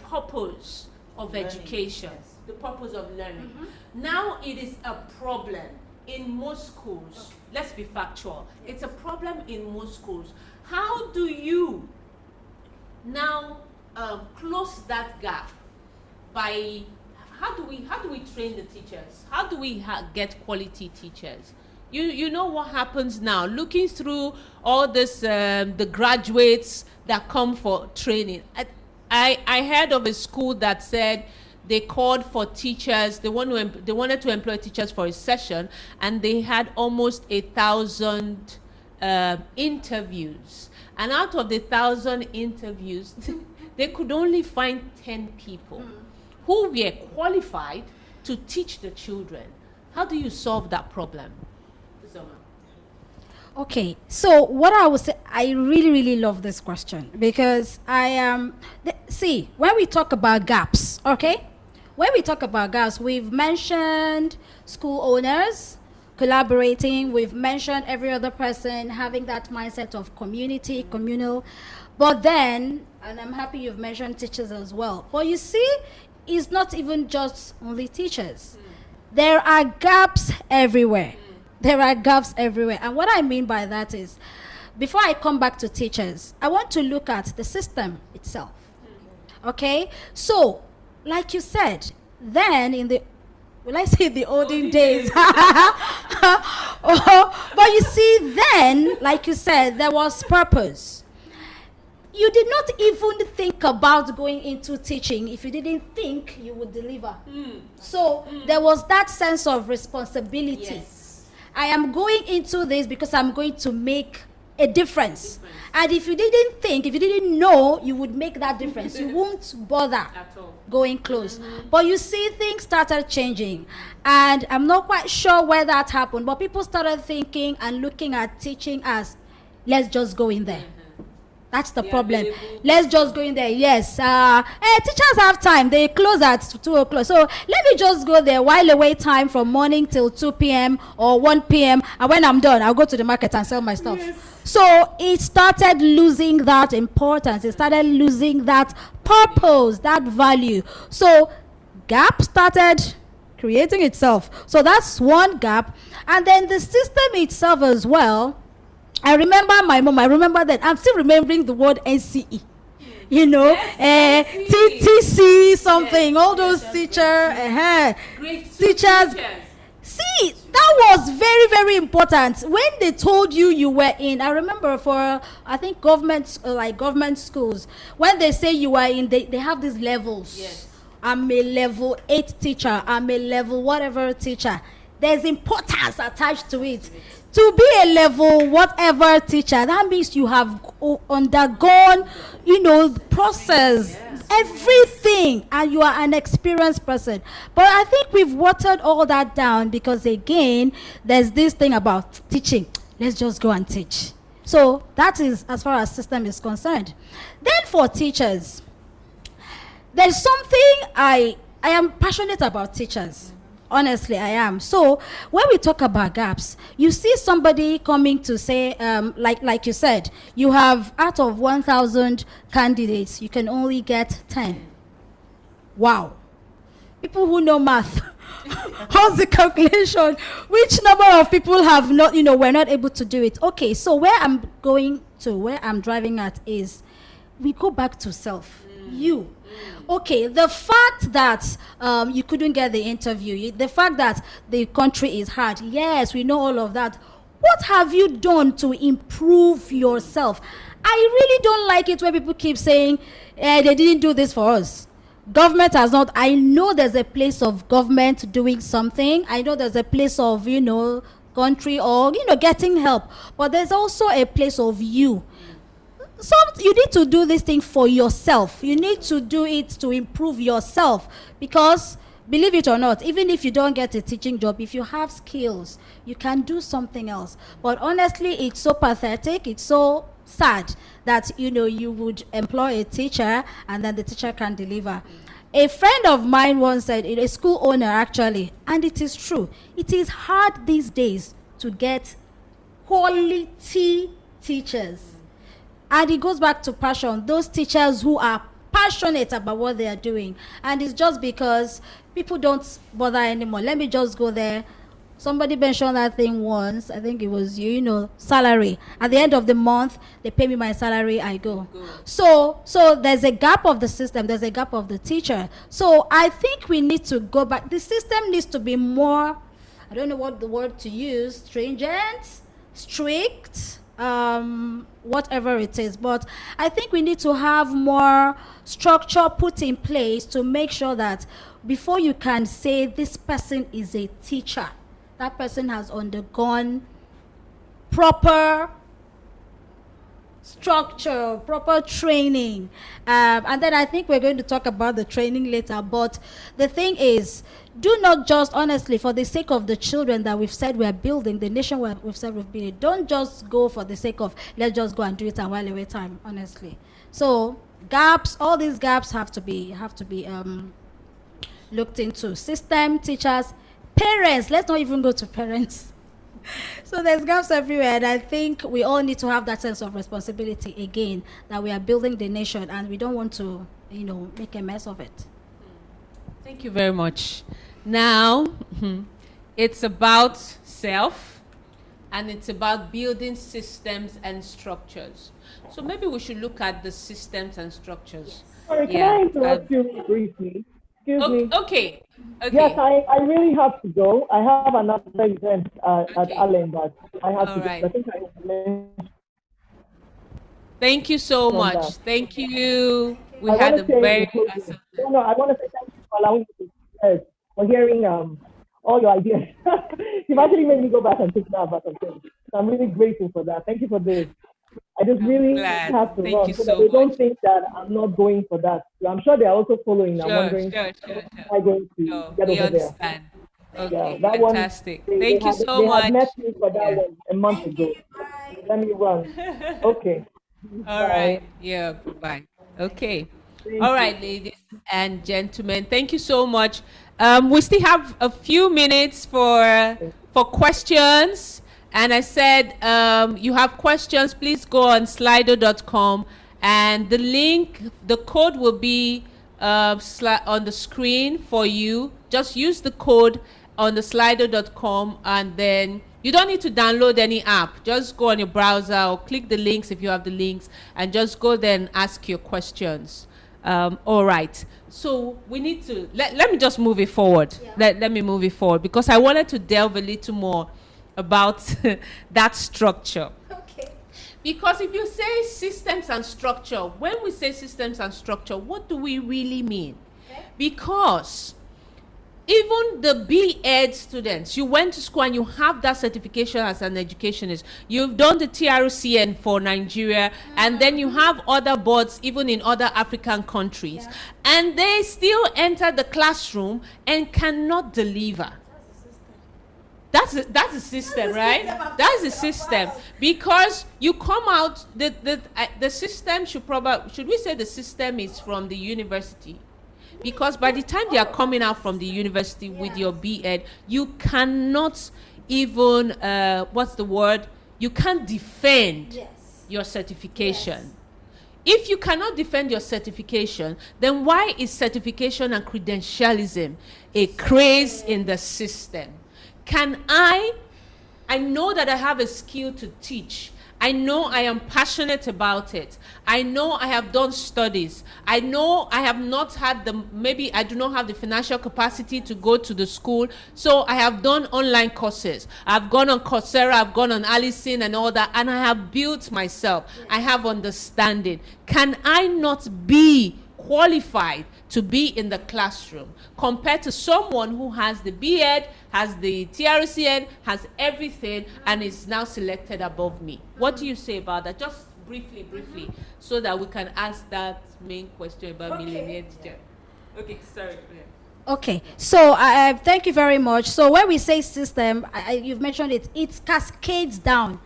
S1: purpose of education, the purpose of learning. Now it is a problem in most schools. Let's be factual. It's a problem in most schools. How do you now close that gap? By how do we train the teachers? How do we get quality teachers? You know what happens now? Looking through all this, the graduates that come for training. I heard of a school that said they called for teachers. They wanted to employ teachers for a session, and they had almost 1,000 interviews. And out of the 1,000 interviews, they could only find 10 people who were qualified to teach the children. How do you solve that problem?
S2: Okay, so what I would say, I really, really love this question because I am, see, when we talk about gaps, okay? When we talk about gaps, we've mentioned school owners collaborating, we've mentioned every other person having that mindset of community, communal, but then, and I'm happy you've mentioned teachers as well, but you see, it's not even just only teachers. There are gaps everywhere. There are gaps everywhere. And what I mean by that is, before I come back to teachers, I want to look at the system itself. Okay? So, like you said, then in the, will I say the olden days? But you see, then, like you said, there was purpose. You did not even think about going into teaching if you didn't think you would deliver. So, there was that sense of responsibility.
S1: Yes.
S2: I am going into this because I'm going to make a difference. And if you didn't think, if you didn't know you would make that difference, you won't bother going close. But you see, things started changing. And I'm not quite sure where that happened, but people started thinking and looking at teaching as, let's just go in there. That's the problem. Let's just go in there. Yes. Teachers have time. They close at 2 o'clock. So let me just go there while away time from morning till 2 p.m. or 1 p.m. And when I'm done, I'll go to the market and sell my stuff. Yes. So it started losing that importance. It started losing that purpose, that value. So gap started creating itself. So that's one gap. And then the system itself as well. I remember my mom, I remember that. I'm still remembering the word NCE. You know, TTC something, yes, all those teachers. See, that was very, very important. When they told you were in, I remember for, I think government, like government schools, when they say you are in, they have these levels. Yes. I'm a level 8 teacher, I'm a level whatever teacher. There's importance attached to it. To be a level whatever teacher, that means you have undergone, you know, the process, everything, and you are an experienced person. But I think we've watered all that down because, again, there's this thing about teaching. Let's just go and teach. So that is as far as system is concerned. Then for teachers, there's something I am passionate about teachers. Honestly, I am. So when we talk about gaps, you see somebody coming to say, like you said, you have out of 1,000 candidates, you can only get 10. Wow. People who know math, how's the calculation? Which number of people have not, were not able to do it? Okay, so where I'm driving at is, we go back to self. You. Okay, the fact that you couldn't get the interview, the fact that the country is hard, yes, we know all of that. What have you done to improve yourself? I really don't like it when people keep saying, they didn't do this for us. Government has not. I know there's a place of government doing something. I know there's a place of, country or, getting help. But there's also a place of you. So you need to do this thing for yourself. You need to do it to improve yourself, because believe it or not, even if you don't get a teaching job, if you have skills, you can do something else. But honestly, it's so pathetic, it's so sad that you would employ a teacher and then the teacher can deliver. A friend of mine once said, a school owner actually, and it is true, it is hard these days to get quality teachers. And it goes back to passion. Those teachers who are passionate about what they are doing. And it's just because people don't bother anymore. Let me just go there. Somebody mentioned that thing once. I think it was you, salary. At the end of the month, they pay me my salary, I go. So there's a gap of the system. There's a gap of the teacher. So I think we need to go back. The system needs to be more, I don't know what the word to use, stringent, strict, whatever it is, but I think we need to have more structure put in place to make sure that before you can say this person is a teacher, that person has undergone proper structure, proper training, and then I think we're going to talk about the training later. But the thing is, do not just, honestly, for the sake of the children that we've said we're building, the nation we've said we've built, don't just go for the sake of, let's just go and do it and while away time, honestly. So gaps, all these gaps have to be looked into. System, teachers, parents, let's not even go to parents. So there's gaps everywhere, and I think we all need to have that sense of responsibility again, that we are building the nation and we don't want to, make a mess of it.
S1: Thank you very much. Now, it's about self, and it's about building systems and structures. So maybe we should look at the systems and structures.
S6: Sorry, can I interrupt you briefly? Excuse me.
S1: Okay.
S6: Yes, I really have to go. I have another event at Allen that I have to
S1: right.
S6: do. I think I
S1: Thank you so much. Thank you. We had a very awesome.
S6: No, I want to say thank you for allowing me to for hearing all your ideas. You've actually made me go back and think now about something. So I'm really grateful for that. Thank you for this. I just really have to run so that they don't think that I'm not going for that. So I'm sure they're also following. I'm wondering, am I going to get over
S1: understand.
S6: there?
S1: Okay,
S6: that
S1: fantastic. Thank you so much.
S6: They had met me for that one a month ago. Let me run. Okay.
S1: All right. Yeah, bye. Okay. All right, ladies and gentlemen, thank you so much. We still have a few minutes for questions. And I said, you have questions, please go on slido.com, and the link, the code will be on the screen for you. Just use the code on the slido.com, and then you don't need to download any app. Just go on your browser or click the links if you have the links, and just go there and ask your questions. All right. So we need to, let me just move it forward. Yeah. Let me move it forward, because I wanted to delve a little more about that structure.
S2: Okay.
S1: Because if you say systems and structure, when we say systems and structure, what do we really mean? Okay. Because even the B.Ed students, you went to school and you have that certification as an educationist. You've done the TRCN for Nigeria, and then you have other boards even in other African countries. Yeah. And they still enter the classroom and cannot deliver. That's a system, right? That's a system. Because you come out, the system should we say the system is from the university? Because by the time they are coming out from the university with your B.Ed, you cannot even, what's the word? You can't defend your certification. If you cannot defend your certification, then why is certification and credentialism a craze in the system? I know that I have a skill to teach. I know I am passionate about it. I know I have done studies. I know I have not had maybe I do not have the financial capacity to go to the school. So I have done online courses. I've gone on Coursera, I've gone on Allison and all that, and I have built myself. I have understanding. Can I not be qualified to be in the classroom compared to someone who has the B.Ed, has the TRCN, has everything, and is now selected above me? What do you say about that? Just briefly, so that we can ask that main question about millionaire teacher. Okay, sorry.
S2: Okay, so thank you very much. So when we say system, you've mentioned it, it cascades down.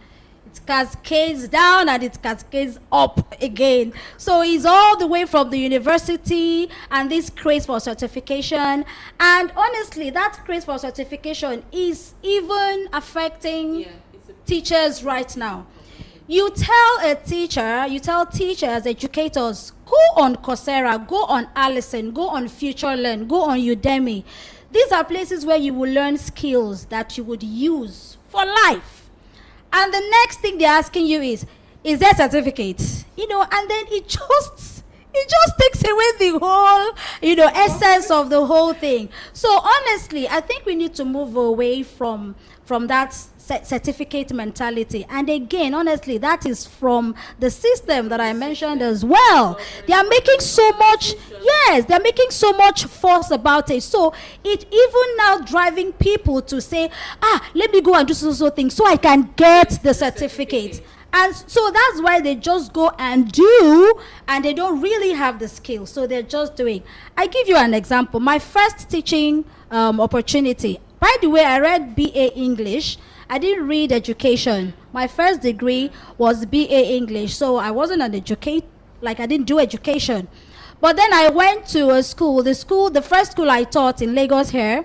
S2: It cascades down and it cascades up again. So it's all the way from the university and this craze for certification. And honestly, that craze for certification is even affecting teachers right now. You tell teachers, educators, go on Coursera, go on Allison, go on FutureLearn, go on Udemy. These are places where you will learn skills that you would use for life. And the next thing they're asking you is there a certificate? And then it just takes away the whole, essence of the whole thing. So honestly, I think we need to move away from that certificate mentality. And again, honestly, that is from the system that I mentioned as well. They are making so much, they're making so much fuss about it. So it even now driving people to say, let me go and do so thing so I can get the certificate. And so that's why they just go and do, and they don't really have the skill. So they're just doing. I give you an example. My first teaching opportunity. By the way, I read BA English. I didn't read education. My first degree was BA English. So I wasn't an educator, I didn't do education. But then I went to a school. The first school I taught in Lagos here,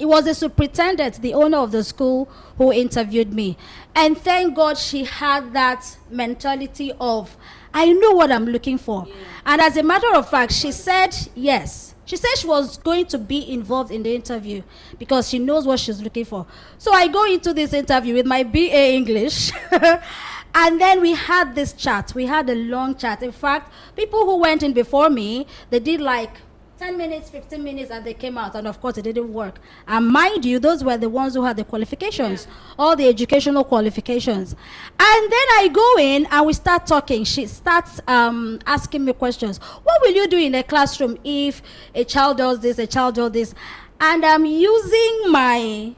S2: it was the superintendent, the owner of the school, who interviewed me. And thank God she had that mentality of, I know what I'm looking for. And as a matter of fact, she said yes. She said she was going to be involved in the interview because she knows what she's looking for. So I go into this interview with my BA English. And then we had this chat. We had a long chat. In fact, people who went in before me, they did 10 minutes, 15 minutes, and they came out. And of course, it didn't work. And mind you, those were the ones who had the qualifications, all the educational qualifications. And then I go in and we start talking. She starts asking me questions. What will you do in a classroom if a child does this, a child does this? And I'm using my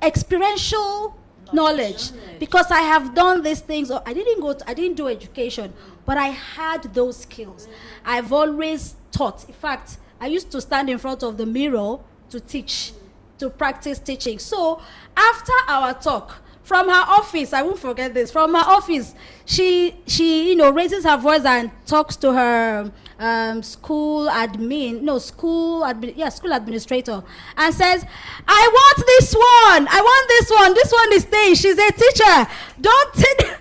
S2: experiential knowledge because I have done these things. I didn't do education, but I had those skills. I've always taught. In fact, I used to stand in front of the mirror to teach, to practice teaching. So after our talk, from her office, I won't forget this, from her office, she raises her voice and talks to her school administrator and says, I want this one is staying, she's a teacher, don't take.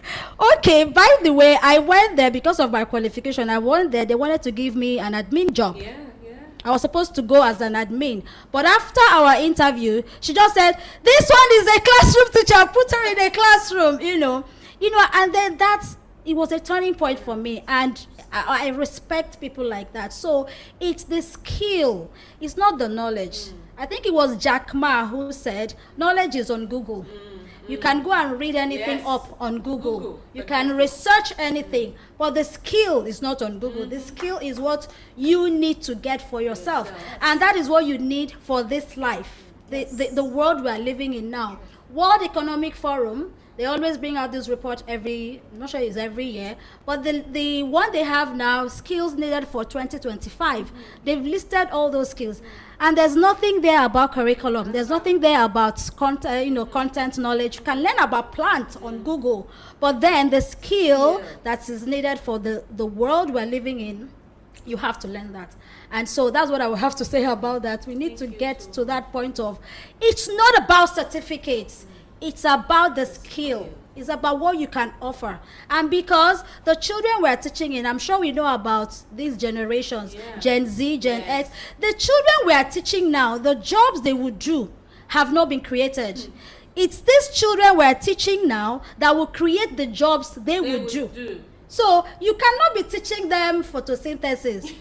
S2: Okay, by the way, I went there because of my qualification. I went there, they wanted to give me an admin job. I was supposed to go as an admin. But after our interview, she just said, this one is a classroom teacher, put her in a classroom, and then it was a turning point for me. And I respect people like that. So it's the skill, it's not the knowledge. I think it was Jack Ma who said, knowledge is on Google. You can go and read anything up on Google. You can research anything, but the skill is not on Google. The skill is what you need to get for yourself. And that is what you need for this life, the world we are living in now. World Economic Forum, they always bring out this report I'm not sure it's every year, but the one they have now, skills needed for 2025, they've listed all those skills. And there's nothing there about curriculum. There's nothing there about content knowledge. You can learn about plants on Google, but then the skill that is needed for the world we're living in, You have to learn that. And so that's what I will have to say about that. We need to get to that point of, it's not about certificates. It's about the skill. It's about what you can offer. And because the children we're teaching in, I'm sure we know about these generations, Gen Z, Gen X. The children we are teaching now, the jobs they would do have not been created. It's these children we're teaching now that will create the jobs they would do. So you cannot be teaching them photosynthesis,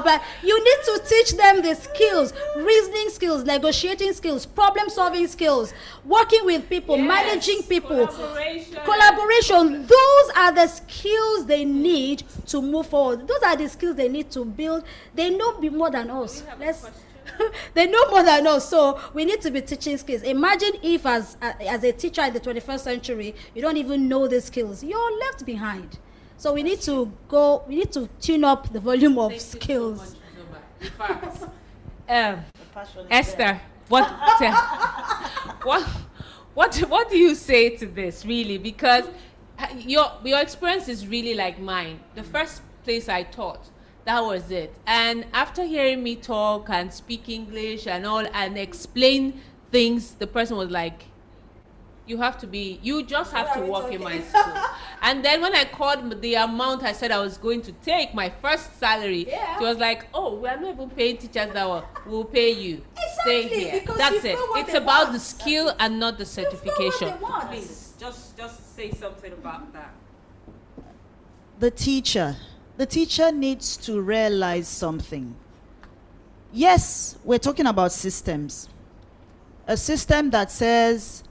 S2: but you need to teach them the skills, reasoning skills, negotiating skills, problem-solving skills, working with people, managing people, collaboration. Those are the skills they need to move forward. Those are the skills they need to build. They know more than us. They know more than us, so we need to be teaching skills. Imagine if as a teacher in the 21st century, you don't even know the skills. You're left behind. So we need to tune up the volume of skills.
S1: Esther, what do you say to this, really? Because your experience is really like mine. The first place I taught, that was it. And after hearing me talk and speak English and all and explain things, the person was like, you just have to work in my school. And then when I called the amount I said I was going to take, my first salary, she was like, oh, we are not even paying teachers that we'll pay you. Stay here. That's it. It's about the skill and not the certification.
S8: Please, just say something about that.
S7: The teacher needs to realize something. Yes, we're talking about systems. A system that says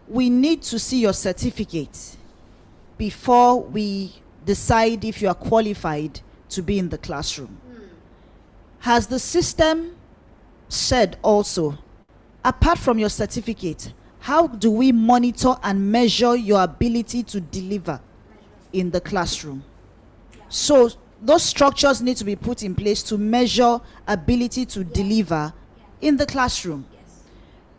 S7: we need to see your certificate before we decide if you are qualified to be in the classroom. Has the system said also, apart from your certificate, how do we monitor and measure your ability to deliver in the classroom? So those structures need to be put in place to measure ability to deliver in the classroom.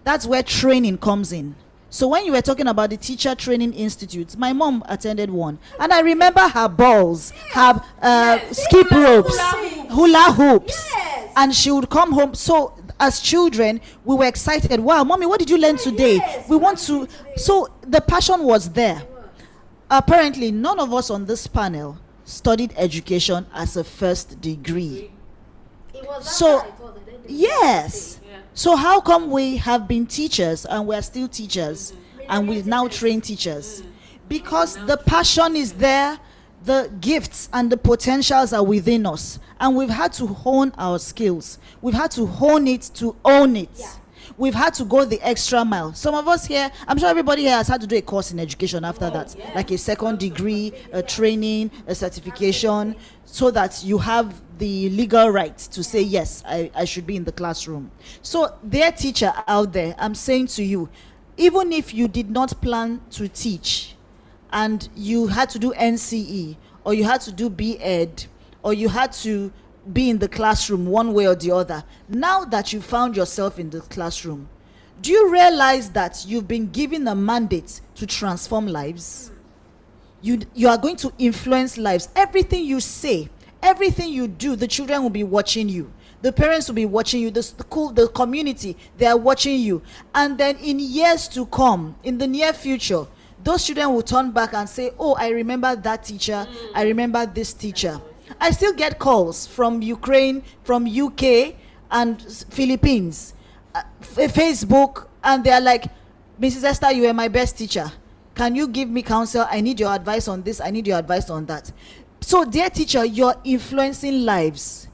S7: That's where training comes in. So when you were talking about the teacher training institutes, my mom attended one, and I remember her balls, her skip ropes, hula hoops, and she would come home. So as children, we were excited. Wow, mommy, what did you learn today? We want to. So the passion was there. Apparently, none of us on this panel studied education as a first degree. Yes. So how come we have been teachers and we are still teachers and we now train teachers? Because the passion is there, the gifts and the potentials are within us, and we've had to hone our skills. We've had to hone it to own it. We've had to go the extra mile. Some of us here, I'm sure everybody here has had to do a course in education after that, like a second degree, a training, a certification, so that you have the legal right to say, yes, I should be in the classroom. So dear teacher out there, I'm saying to you, even if you did not plan to teach and you had to do NCE, or you had to do B.Ed, or you had to be in the classroom one way or the other, now that you found yourself in the classroom, do you realize that you've been given a mandate to transform lives? You are going to influence lives. Everything you say, everything you do, the children will be watching you. The parents will be watching you. The school, the community, they are watching you. And then in years to come, in the near future, those children will turn back and say, oh, I remember that teacher. I remember this teacher. I still get calls from Ukraine, from UK, and Philippines, Facebook, and they're like, Mrs. Esther, you were my best teacher. Can you give me counsel? I need your advice on this. I need your advice on that. So, dear teacher, you're influencing lives.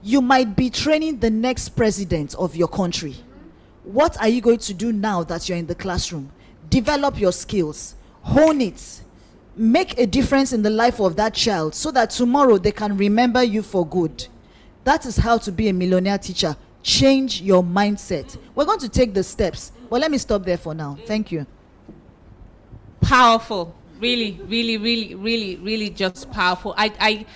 S7: You might be training the next president of your country. What are you going to do now that you're in the classroom? Develop your skills, hone it, make a difference in the life of that child so that tomorrow they can remember you for good. That is how to be a millionaire teacher. Change your mindset. We're going to take the steps. Well, let me stop there for now. Thank you.
S1: Powerful. Really, really, really, really, really just powerful. I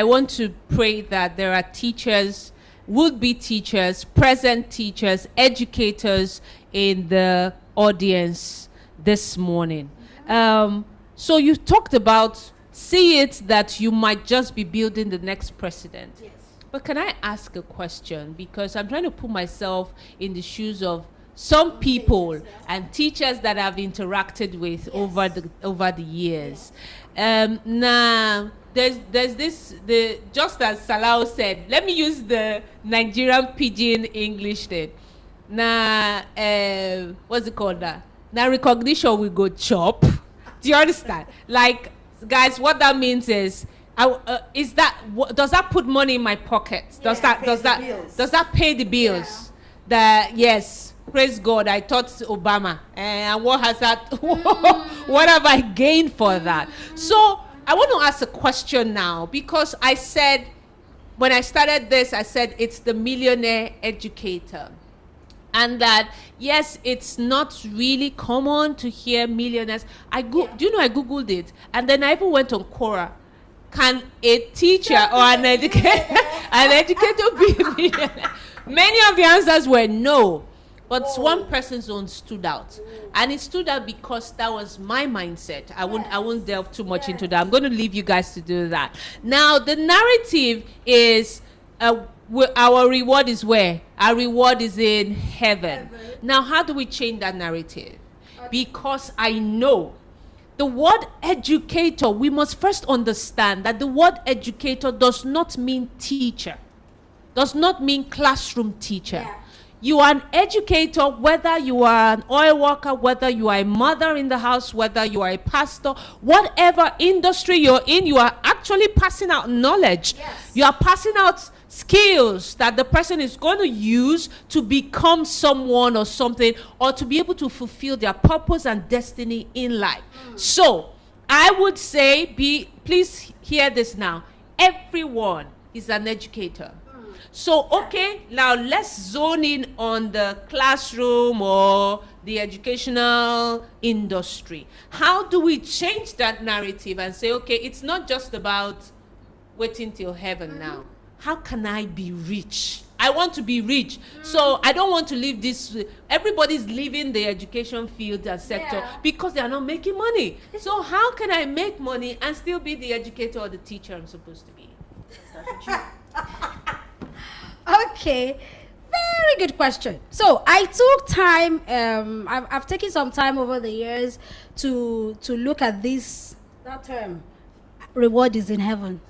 S1: want to pray that there are teachers, would-be teachers, present teachers, educators in the audience this morning. So you talked about see it that you might just be building the next president. Yes. But can I ask a question? Because I'm trying to put myself in the shoes of some people and teachers that I've interacted with over the years. Now, there's this, just as Salau said, let me use the Nigerian pidgin English then. Now, what's it called that? Now recognition will go chop. Do you understand? Like, guys, what that means is does that put money in my pocket? Does that pay the bills? Yes, praise God. I thought Obama, and what has that? What have I gained for that? So I want to ask a question now, because I said when I started this, I said it's the millionaire educator. And that, yes, it's not really common to hear millionaires. Do you know I Googled it? And then I even went on Quora. Can a teacher or an educator be a millionaire? Many of the answers were no. But one person's own stood out. And it stood out because that was my mindset. I won't delve too much into that. I'm going to leave you guys to do that. Now, the narrative is... our reward is where? Our reward is in heaven. Now, how do we change that narrative? Because I know the word educator, we must first understand that the word educator does not mean teacher, does not mean classroom teacher. Yeah. You are an educator, whether you are an oil worker, whether you are a mother in the house, whether you are a pastor, whatever industry you're in, you are actually passing out knowledge. Yes. You are passing out skills that the person is going to use to become someone or something, or to be able to fulfill their purpose and destiny in life. So I would say, please hear this now. Everyone is an educator. So, okay, now let's zone in on the classroom or the educational industry. How do we change that narrative and say, okay, it's not just about waiting till heaven now. How can I be rich? I want to be rich. So I don't want to leave this. Everybody's leaving the education field and sector because they are not making money. So how can I make money and still be the educator or the teacher I'm supposed to be?
S2: Okay, very good question. So I took time, I've taken some time over the years to look at that term, reward is in heaven.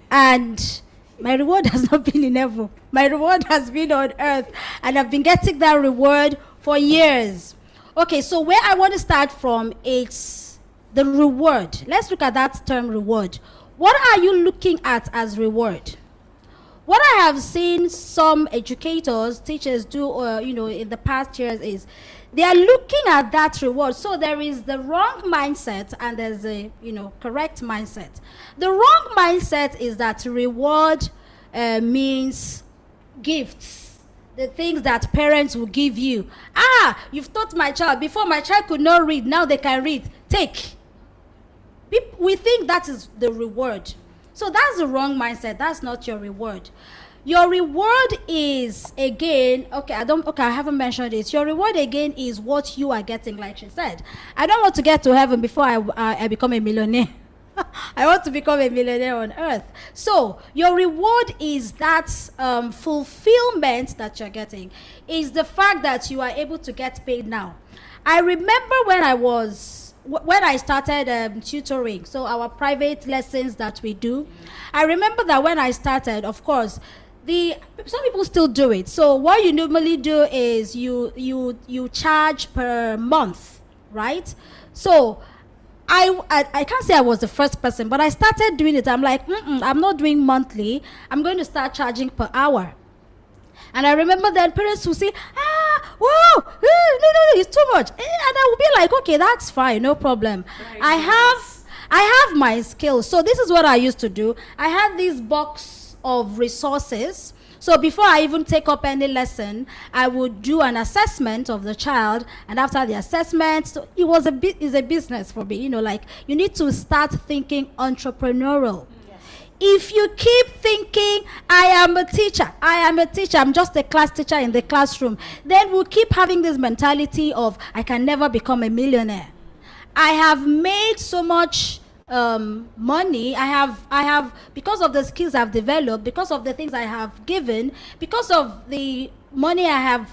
S2: And my reward has not been in heaven. My reward has been on earth. And I've been getting that reward for years. Okay, so where I want to start from is the reward. Let's look at that term reward. What are you looking at as reward? What I have seen some educators, teachers do, in the past years is they are looking at that reward. So there is the wrong mindset and there's a, correct mindset. The wrong mindset is that reward means gifts, the things that parents will give you. You've taught my child. Before my child could not read, now they can read. Take. We think that is the reward. So that's the wrong mindset. That's not your reward. Your reward is, again, I haven't mentioned it. Your reward, again, is what you are getting, like she said. I don't want to get to heaven before I become a millionaire. I want to become a millionaire on earth. So your reward is that fulfillment that you're getting, is the fact that you are able to get paid now. I remember when I started tutoring, so our private lessons that we do, I remember that when I started, of course, some people still do it. So what you normally do is you charge per month, right? So I can't say I was the first person, but I started doing it. I'm like, I'm not doing monthly. I'm going to start charging per hour. And I remember that parents would say, whoa, no, it's too much. And I would be like, okay, that's fine, no problem. I have my skills. So this is what I used to do. I had this box of resources. So before I even take up any lesson, I would do an assessment of the child. And after the assessment, so it's a business for me. You need to start thinking entrepreneurial. If you keep thinking, I am a teacher, I'm just a class teacher in the classroom, then we'll keep having this mentality of, I can never become a millionaire. I have made so much money. I have because of the skills I've developed, because of the things I have given, because of the money I have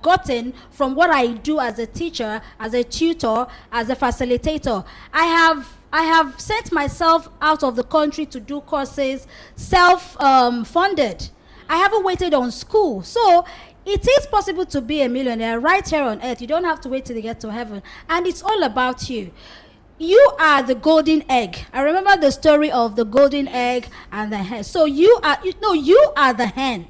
S2: gotten from what I do as a teacher, as a tutor, as a facilitator. I have sent myself out of the country to do courses, self funded. I haven't waited on school. So it is possible to be a millionaire right here on earth. You don't have to wait till you get to heaven. And it's all about you. You are the golden egg. I remember the story of the golden egg and the hen. So you are the hen.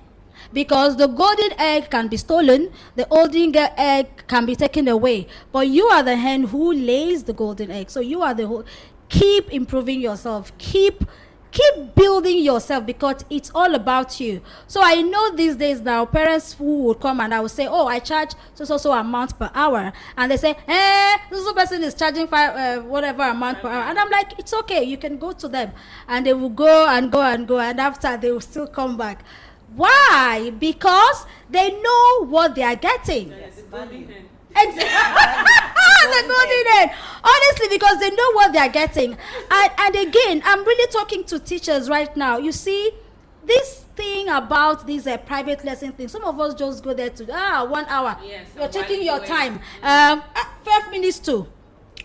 S2: Because the golden egg can be stolen, the golden egg can be taken away. But you are the hen who lays the golden egg. So you are the whole. Keep improving yourself. Keep building yourself, because it's all about you. So I know these days now, parents who would come and I would say, oh, I charge so amount per hour, and they say, this person is charging whatever amount per hour, and I'm like, it's okay, you can go to them, and they will go, and after they will still come back. Why? Because they know what they are getting.
S8: Yes, exactly.
S2: The golden end. Honestly, because they know what they are getting. And again, I'm really talking to teachers right now. You see, this thing about these private lesson things, some of us just go there to 1 hour.
S8: Yes,
S2: you're checking your
S8: away.
S2: time. 5 minutes too.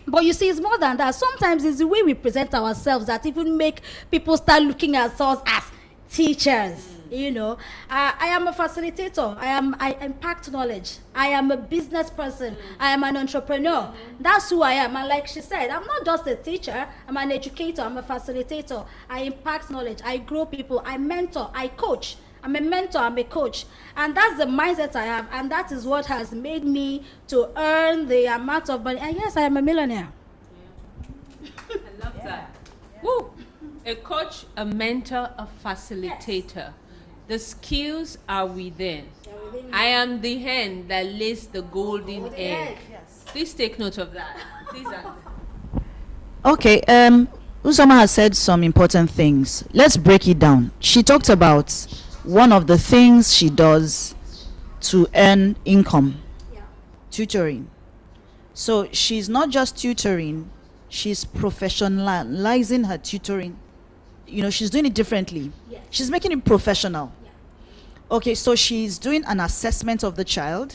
S2: But you see, it's more than that. Sometimes it's the way we present ourselves that even make people start looking at us as teachers. You know, I am a facilitator. I impact knowledge. I am a business person. I am an entrepreneur. That's who I am. And like she said, I'm not just a teacher. I'm an educator. I'm a facilitator. I impact knowledge. I grow people. I mentor. I coach. I'm a mentor. I'm a coach. And that's the mindset I have. And that is what has made me to earn the amount of money. And yes, I am a millionaire.
S1: I love that. Woo. A coach, a mentor, a facilitator. Yes. The skills are within. I am the hen that lays the golden egg. Yes. Please take note of that. Please.
S7: Okay, Uzoma has said some important things. Let's break it down. She talked about one of the things she does to earn income. Yeah. Tutoring. So she's not just tutoring, she's professionalizing her tutoring. You know, she's doing it differently. Yes. She's making it professional. Yeah. Okay, so she's doing an assessment of the child.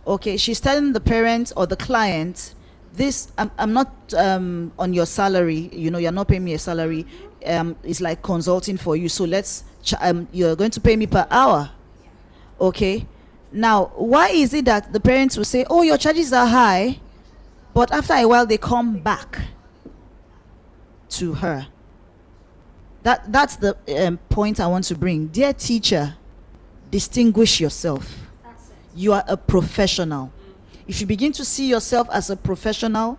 S7: Okay, she's telling the parent or the client, this, I'm not on your salary, you know, you're not paying me a salary. It's like consulting for you. So you're going to pay me per hour. Okay. Now, why is it that the parents will say, oh, your charges are high, but after a while they come back to her? That's the point I want to bring. Dear teacher, distinguish yourself. You are a professional. If you begin to see yourself as a professional,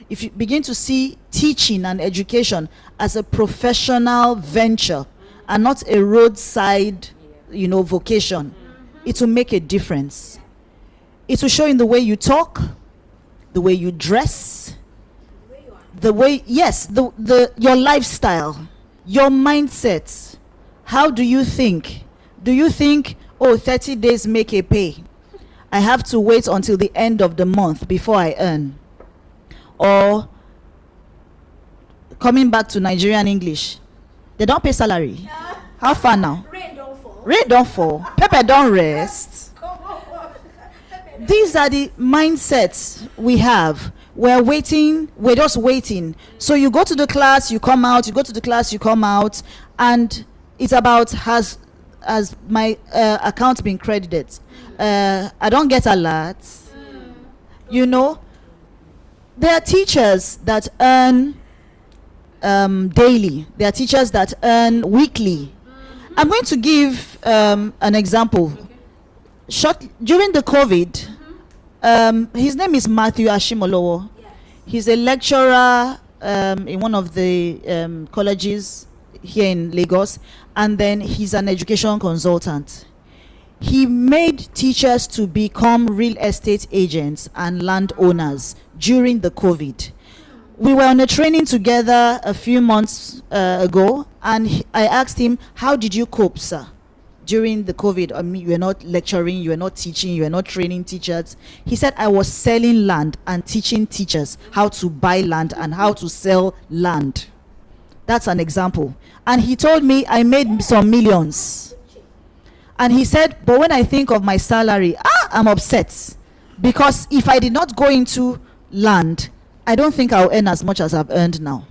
S7: if you begin to see teaching and education as a professional venture and not a roadside, you know, vocation, it will make a difference. It will show in the way you talk, the way you dress, the way, yes, your lifestyle. Your mindset. How do you think? Do you think, oh, 30 days make a pay? I have to wait until the end of the month before I earn? Or, coming back to Nigerian English, they don't pay salary. How far now?
S2: Rain don't fall.
S7: Rain don't fall. Pepper don't rest. These are the mindsets we have. We're waiting, we're just waiting. So you go to the class, you come out, you go to the class, you come out, and it's about has my account been credited? I don't get alerts. You know, there are teachers that earn daily. There are teachers that earn weekly. I'm going to give an example. During the COVID, his name is Matthew Ashimolowo. Yes. He's a lecturer in one of the colleges here in Lagos, and then he's an education consultant. He made teachers to become real estate agents and landowners during the COVID. We were on a training together a few months ago, and I asked him, how did you cope, sir? during the COVID? I mean, you were not lecturing, you were not teaching, you were not training teachers. He said, I was selling land and teaching teachers how to buy land and how to sell land. That's an example. And he told me I made some millions. And he said, but when I think of my salary, I'm upset. Because if I did not go into land, I don't think I'll earn as much as I've earned now.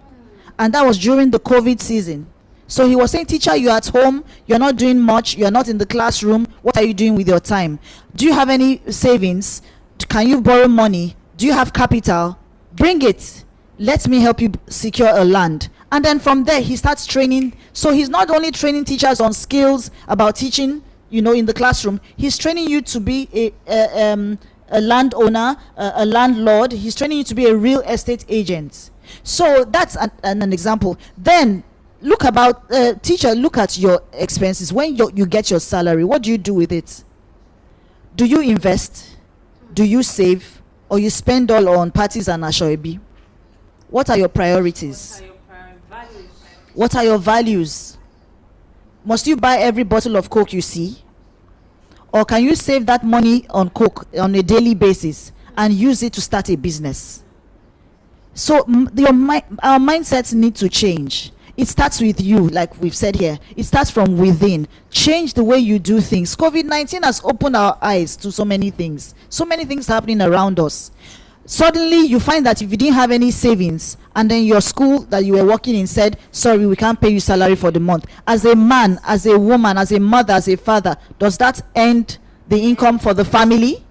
S7: And that was during the COVID season. So he was saying, teacher, you're at home, you're not doing much, you're not in the classroom. What are you doing with your time? Do you have any savings? Can you borrow money? Do you have capital? Bring it. Let me help you secure a land. And then from there, he starts training. So he's not only training teachers on skills about teaching, in the classroom. He's training you to be a landowner, a landlord. He's training you to be a real estate agent. So that's an example. Then look at your expenses. When you get your salary, what do you do with it? Do you invest? Do you save? Or you spend all on parties and ashoebi? What are your priorities? What are your values? Must you buy every bottle of Coke you see? Or can you save that money on Coke on a daily basis and use it to start a business? So our mindsets need to change. It starts with you, like we've said here. It starts from within. Change the way you do things. COVID-19 has opened our eyes to so many things. So many things happening around us. Suddenly you find that if you didn't have any savings and then your school that you were working in said, sorry, we can't pay you salary for the month. As a man, as a woman, as a mother, as a father, does that end the income for the family?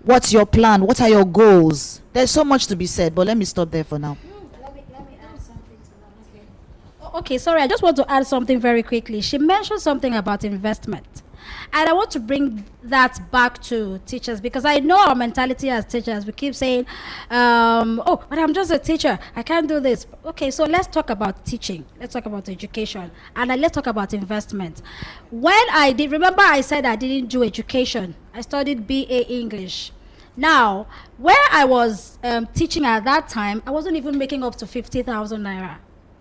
S7: What's your plan? What are your goals? There's so much to be said, but let me stop there for now.
S2: Let me add something to that. Okay, sorry, I just want to add something very quickly. She mentioned something about investment. And I want to bring that back to teachers, because I know our mentality as teachers. We keep saying, but I'm just a teacher, I can't do this. Okay, so let's talk about teaching. Let's talk about education. And then let's talk about investment. When remember I said I didn't do education. I studied BA English. Now, where I was teaching at that time, I wasn't even making up to 50,000 naira.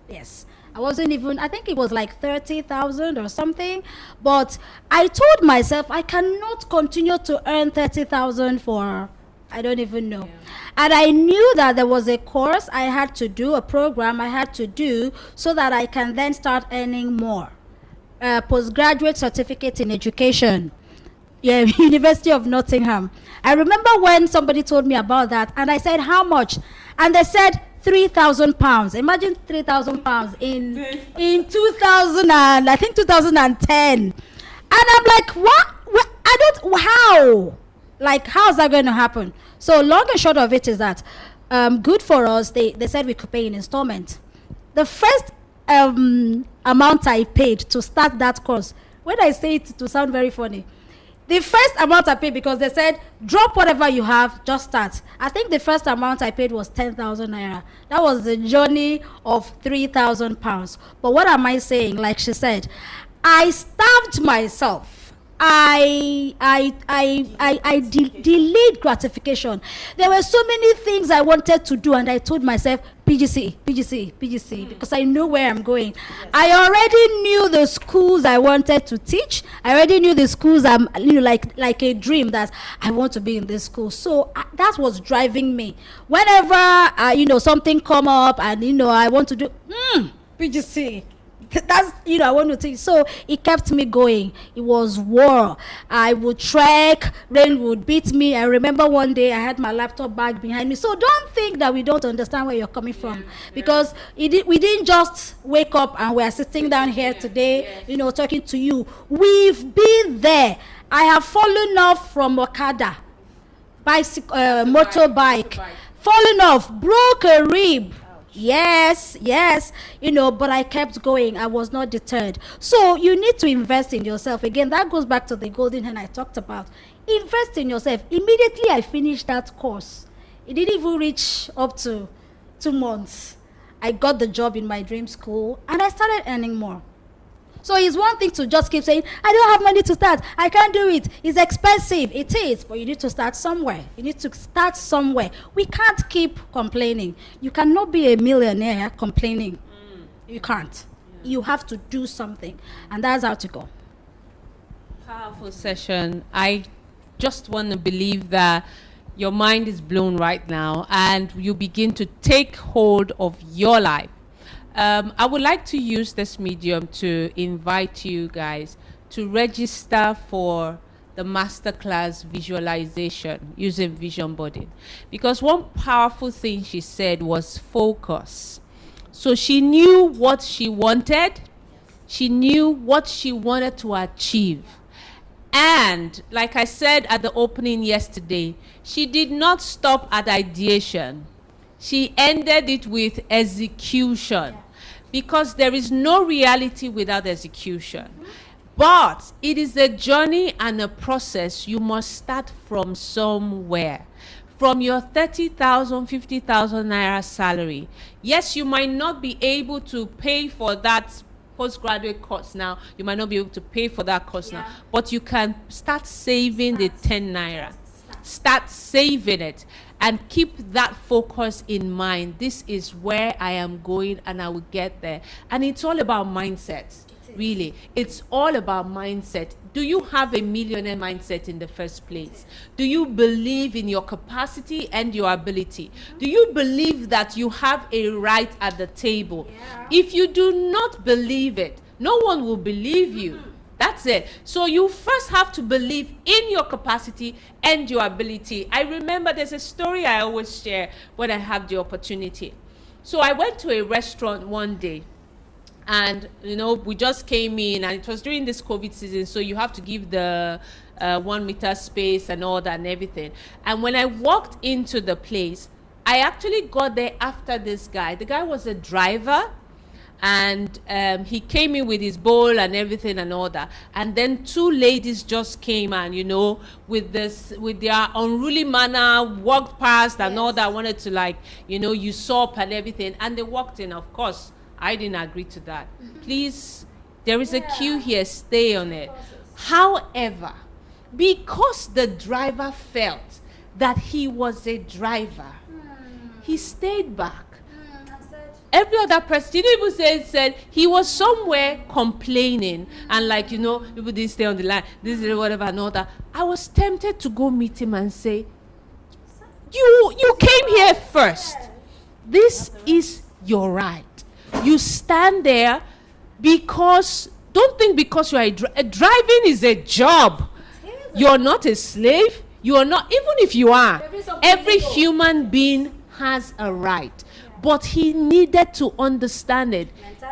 S2: Yes. I think it was like 30,000 or something. But I told myself I cannot continue to earn 30,000 for, I don't even know. Yeah. And I knew that there was a course I had to do, a program I had to do, so that I can then start earning more. Postgraduate certificate in education. Yeah, University of Nottingham. I remember when somebody told me about that, and I said, how much? And they said, £3,000. Imagine £3,000 in 2010. And I'm like, what? How? Like, how's that going to happen? So long and short of it is that, good for us, they said we could pay in installment. The first amount I paid to start that course, when I say it to sound very funny, the first amount I paid, because they said, drop whatever you have, just start. I think the first amount I paid was 10,000 naira. That was the journey of 3,000 pounds. But what am I saying? Like she said, I starved myself. I delayed gratification. There were so many things I wanted to do, and I told myself, PGC, because I know where I'm going. Yes. I already knew the schools I wanted to teach. I already knew the schools like a dream that I want to be in this school. So that was driving me. Whenever something come up and I want to do PGC. That's I want to teach. So it kept me going. It was war. I would trek, rain would beat me. I remember one day I had my laptop bag behind me. So don't think that we don't understand where you're coming from, because we didn't just wake up and we're sitting down here today, talking to you. We've been there. I have fallen off from Okada, motorbike, fallen off, broke a rib. Yes, but I kept going. I was not deterred. So you need to invest in yourself. Again, that goes back to the golden hen I talked about. Invest in yourself. Immediately I finished that course, it didn't even reach up to 2 months. I got the job in my dream school and I started earning more. So it's one thing to just keep saying, I don't have money to start, I can't do it, it's expensive. It is, but you need to start somewhere. You need to start somewhere. We can't keep complaining. You cannot be a millionaire complaining. You can't. You have to do something, and that's how to go.
S1: Powerful session. I just want to believe that your mind is blown right now and you begin to take hold of your life. I would like to use this medium to invite you guys to register for the masterclass visualization using vision boarding, because one powerful thing she said was focus. So she knew what she wanted, she knew what she wanted to achieve, and like I said at the opening yesterday, she did not stop at ideation, she ended it with execution, because there is no reality without execution. But it is a journey and a process. You must start from somewhere. From your 30,000, 50,000 naira salary. Yes, you might not be able to pay for that postgraduate course now. You might not be able to pay for that course now. But you can start saving the 10 naira. Start saving it. And keep that focus in mind. This is where I am going and I will get there. And it's all about mindset. Really, it's all about mindset. Do you have a millionaire mindset in the first place? Do you believe in your capacity and your ability? Do you believe that you have a right at the table? If you do not believe it, no one will believe you. That's it. So you first have to believe in your capacity and your ability. I remember there's a story I always share when I have the opportunity. So I went to a restaurant one day. And, you know, we just came in and it was during this COVID season. So you have to give the 1 meter space and all that and everything. And when I walked into the place, I actually got there after this guy. The guy was a driver. And he came in with his bowl and everything and all that. And then 2 ladies just came and, you know, with their unruly manner, walked past and all that, wanted to, like, you know, usurp and everything. And they walked in, of course. I didn't agree to that. Please, there is a queue here, stay on it. However, because the driver felt that he was a driver, he stayed back. Every other person, didn't even said he was somewhere complaining and, like, you know, people didn't stay on the line, this is whatever and all that. I was tempted to go meet him and say, you came here first. This is your right. You stand there because, don't think because you are driving is a job. You're not a slave. You are not, even if you are, every human being has a right. But he needed to understand it,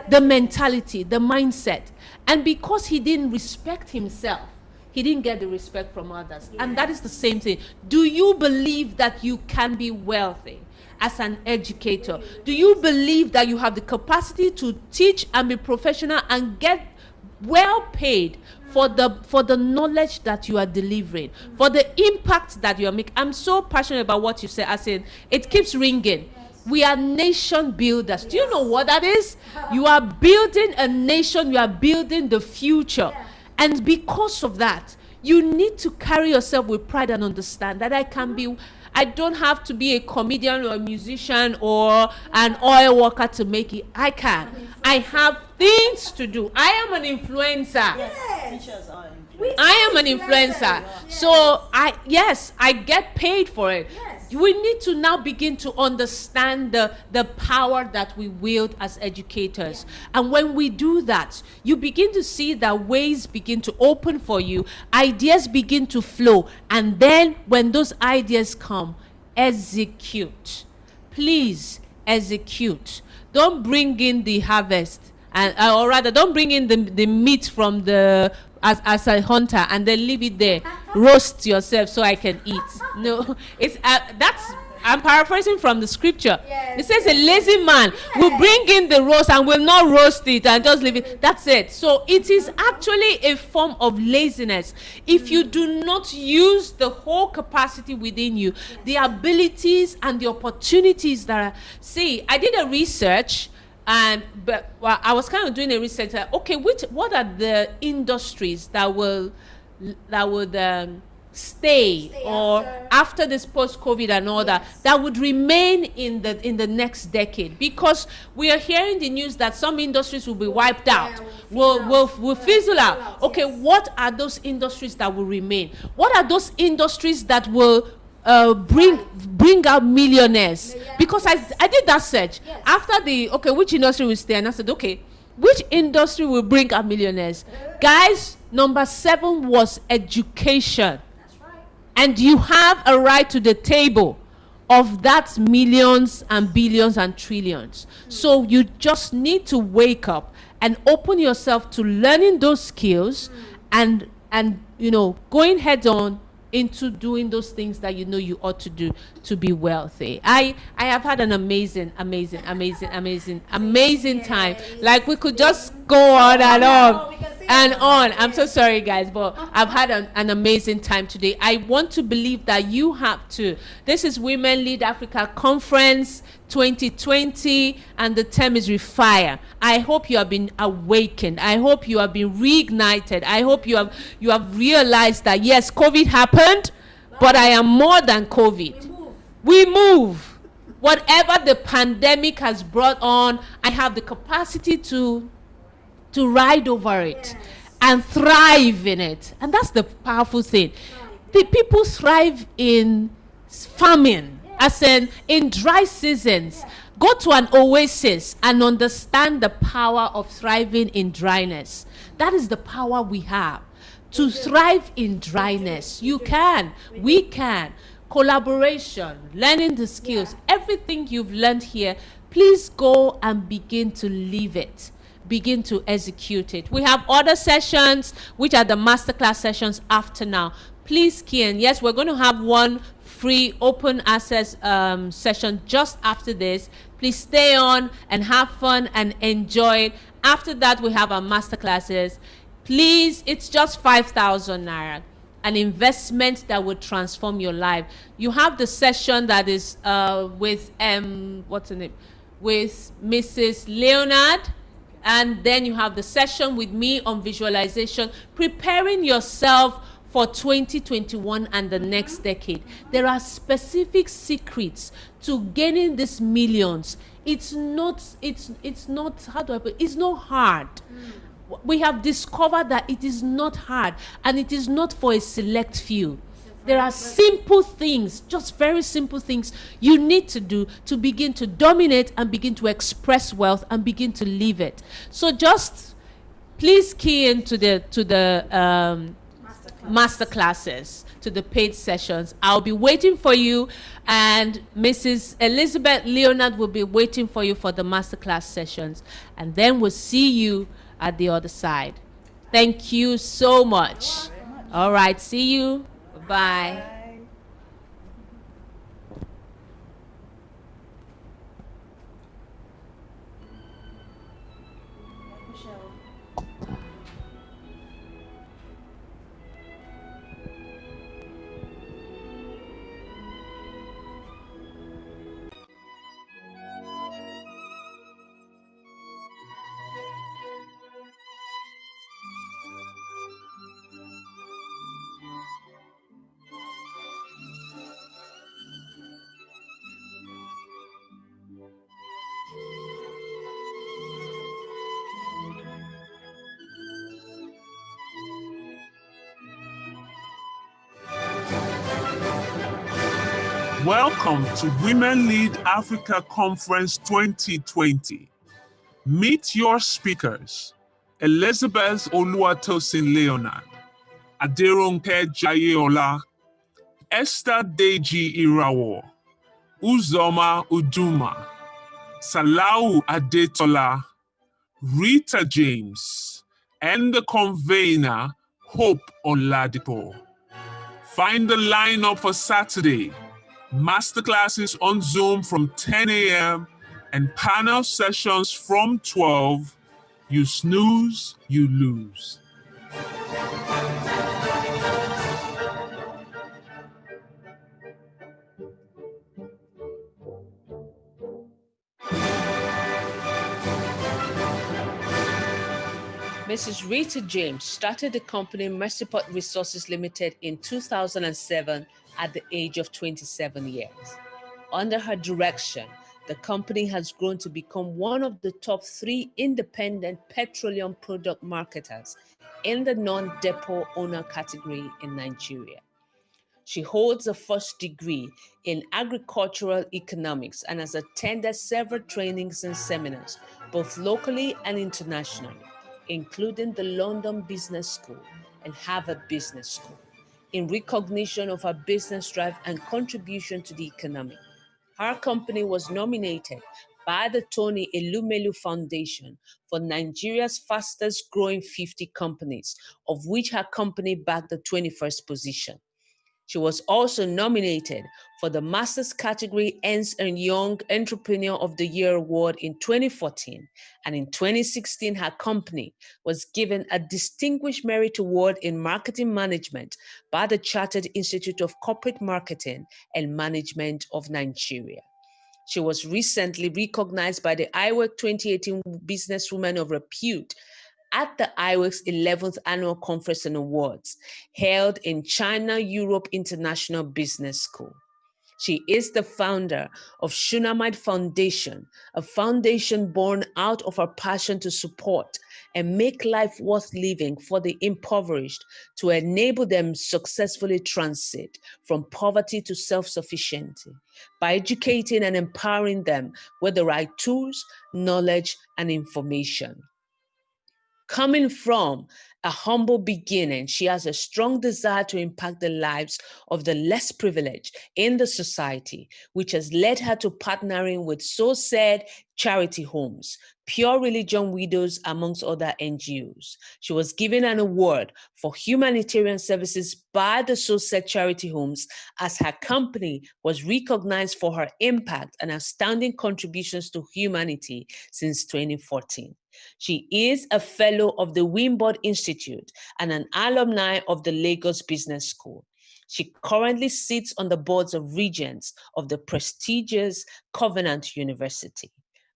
S1: the mentality, the mindset. And because he didn't respect himself, he didn't get the respect from others. And that is the same thing. Do you believe that you can be wealthy as an educator? Do you believe that you have the capacity to teach and be professional and get well paid for the knowledge that you are delivering, for the impact that you are making? I'm so passionate about what you said. I said it keeps ringing. We are nation builders. Do you know what that is? You are building a nation. You are building the future. And because of that, you need to carry yourself with pride and understand that I don't have to be a comedian or a musician or an oil worker to make it. I can. I have things to do. I am an influencer. I am an influencer. So I get paid for it. We need to now begin to understand the power that we wield as educators. And when we do that, you begin to see that ways begin to open for you, ideas begin to flow, and then when those ideas come, execute. Please execute. Don't bring in the harvest, or rather, don't bring in the meat from as a hunter and then leave it there. Roast yourself so I can eat. No, it's I'm paraphrasing from the scripture. It says a lazy man will bring in the roast and will not roast it and just leave it. That's it. So it is actually a form of laziness if you do not use the whole capacity within you, the abilities and the opportunities that are. See, I did a research. But I was kind of doing a research. Okay, what are the industries that would stay or after this post-COVID and all that would remain in the next decade? Because we are hearing the news that some industries will be wiped out, will fizzle out. Okay, what are those industries that will remain? What are those industries that will bring out millionaires? Because I did that search after which industry will stay, and I said, okay, which industry will bring out millionaires? Guys, number 7 was education. And you have a right to the table of that millions and billions and trillions. So you just need to wake up and open yourself to learning those skills and going head on into doing those things that you ought to do to be wealthy. I have had an amazing time. Like, we could just go on and on and on. I'm so sorry, guys, but I've had an amazing time today. I want to believe that you have too. This is Women Lead Africa Conference 2020, and the term is REFIRE. I hope you have been awakened. I hope you have been reignited. I hope you have realized that yes, COVID happened, but I am more than COVID. We move. Whatever the pandemic has brought on, I have the capacity to ride over it and thrive in it. And that's the powerful thing. The people thrive in famine, as in dry seasons. Go to an oasis and understand the power of thriving in dryness. That is the power we have, to thrive in dryness. You can, we can. Collaboration, learning the skills, everything you've learned here, please go and begin to live it. Begin to execute it. We have other sessions, which are the masterclass sessions after now. Please key in. Yes, we're going to have one free open access session just after this. Please stay on and have fun and enjoy it. After that, we have our masterclasses. Please, it's just 5,000 naira. An investment that will transform your life. You have the session that is with what's her name? With Mrs. Leonard. And then you have the session with me on visualization, preparing yourself for 2021 and the next decade. There are specific secrets to gaining these millions. It's not, how do I put it? It's not hard. We have discovered that it is not hard, and it is not for a select few. There are simple things, just very simple things you need to do to begin to dominate and begin to express wealth and begin to live it. So just please key into the masterclasses, to the paid sessions. I'll be waiting for you, and Mrs. Elizabeth Leonard will be waiting for you for the masterclass sessions, and then we'll see you at the other side. Thank you so much. All right, see you. Bye.
S4: Welcome to Women Lead Africa Conference 2020. Meet your speakers: Elizabeth Oluwatosin Leonard, Aderonke Jayeola, Esther Deji Irawo, Uzoma Uduma, Salau Adetola, Rita James, and the convener, Hope Oladipo. Find the lineup for Saturday. Masterclasses on Zoom from 10 a.m. and panel sessions from 12. You snooze, you lose.
S3: Mrs. Rita James started the company Mercyport Resources Limited in 2007 at the age of 27 years. Under her direction, the company has grown to become one of the top 3 independent petroleum product marketers in the non-depot owner category in Nigeria. She holds a first degree in agricultural economics and has attended several trainings and seminars, both locally and internationally, including the London Business School and Harvard Business School, in recognition of her business drive and contribution to the economy. Her company was nominated by the Tony Elumelu Foundation for Nigeria's fastest growing 50 companies, of which her company bagged the 21st position. She was also nominated for the Masters category Ernst & Young Entrepreneur of the Year Award in 2014, and in 2016, her company was given a Distinguished Merit Award in Marketing Management by the Chartered Institute of Corporate Marketing and Management of Nigeria. She was recently recognized by the IWEC 2018 Businesswoman of Repute at the IWEC's 11th Annual Conference and Awards, held in China Europe International Business School. She is the founder of Shunamite Foundation, a foundation born out of her passion to support and make life worth living for the impoverished, to enable them successfully transit from poverty to self-sufficiency by educating and empowering them with the right tools, knowledge, and information. Coming from a humble beginning, she has a strong desire to impact the lives of the less privileged in the society, which has led her to partnering with So Said charity homes, Pure Religion Widows, amongst other NGOs. She was given an award for humanitarian services by the So Said charity homes, as her company was recognized for her impact and outstanding contributions to humanity since 2014. She is a fellow of the Wimborne Institute and an alumni of the Lagos Business School. She currently sits on the boards of regents of the prestigious Covenant University.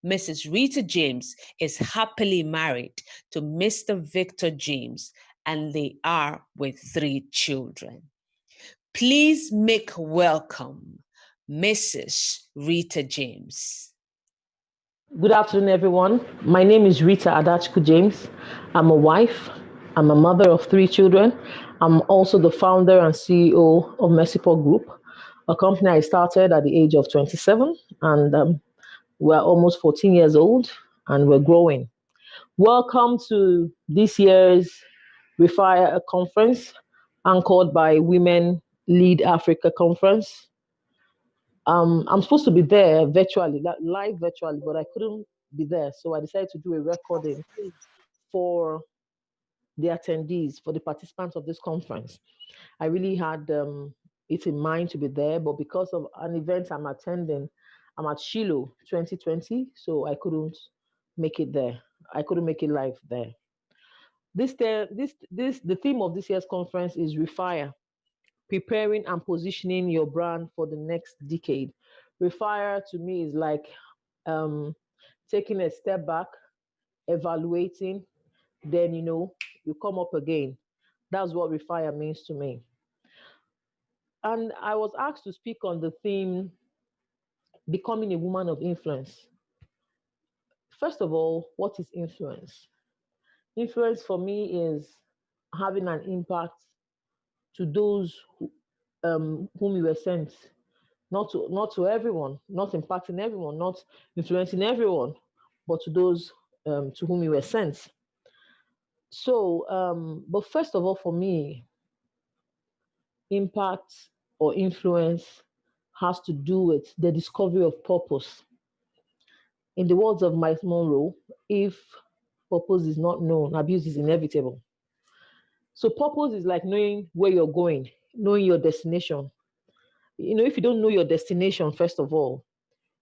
S3: Mrs. Rita James is happily married to Mr. Victor James, and they are with 3 children. Please make welcome Mrs. Rita James.
S9: Good afternoon, everyone. My name is Rita Adachku James. I'm a wife. I'm a mother of 3 children. I'm also the founder and CEO of Mercyport Group, a company I started at the age of 27, and we're almost 14 years old, and we're growing. Welcome to this year's REFIRE conference, anchored by Women Lead Africa Conference. I'm supposed to be there virtually, live virtually, but I couldn't be there. So I decided to do a recording for the attendees, for the participants of this conference. I really had it in mind to be there, but because of an event I'm attending, I'm at Shiloh 2020, so I couldn't make it there. I couldn't make it live there. The theme of this year's conference is REFIRE, preparing and positioning your brand for the next decade. REFIRE to me is like taking a step back, evaluating, then you come up again. That's what REFIRE means to me. And I was asked to speak on the theme, becoming a woman of influence. First of all, what is influence? Influence for me is having an impact to those whom you were sent. Not to everyone, not impacting everyone, not influencing everyone, but to those to whom you were sent. So, but first of all, for me, impact or influence has to do with the discovery of purpose. In the words of Miles Monroe, if purpose is not known, abuse is inevitable. So purpose is like knowing where you're going, knowing your destination. If you don't know your destination, first of all,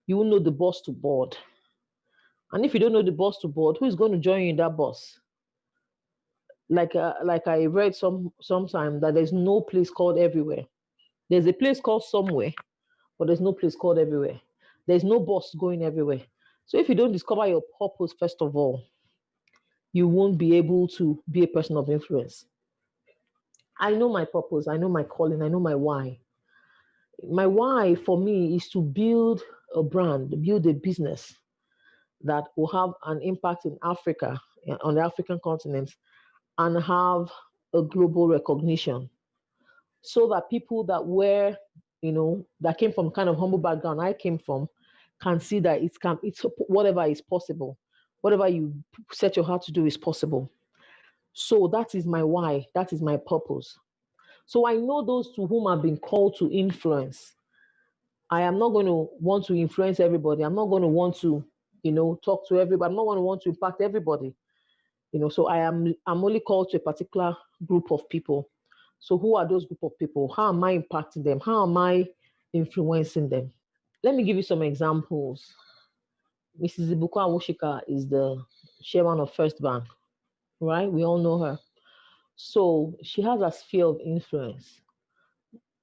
S9: you will know the bus to board. And if you don't know the bus to board, who is going to join you in that bus? Like I read sometime that there's no place called everywhere. There's a place called somewhere, but there's no place called everywhere. There's no bus going everywhere. So if you don't discover your purpose, first of all, you won't be able to be a person of influence. I know my purpose, I know my calling, I know my why. My why for me is to build a brand, build a business that will have an impact in Africa, on the African continent, and have a global recognition, so that people that were, that came from kind of humble background I came from, can see that it's whatever is possible. Whatever you set your heart to do is possible. So that is my why. That is my purpose. So I know those to whom I've been called to influence. I am not going to want to influence everybody. I'm not going to want to, talk to everybody. I'm not going to want to impact everybody. So I'm only called to a particular group of people. So who are those group of people? How am I impacting them? How am I influencing them? Let me give you some examples. Mrs. Ibuku Awoshika is the chairman of First Bank, right? We all know her. So she has a sphere of influence.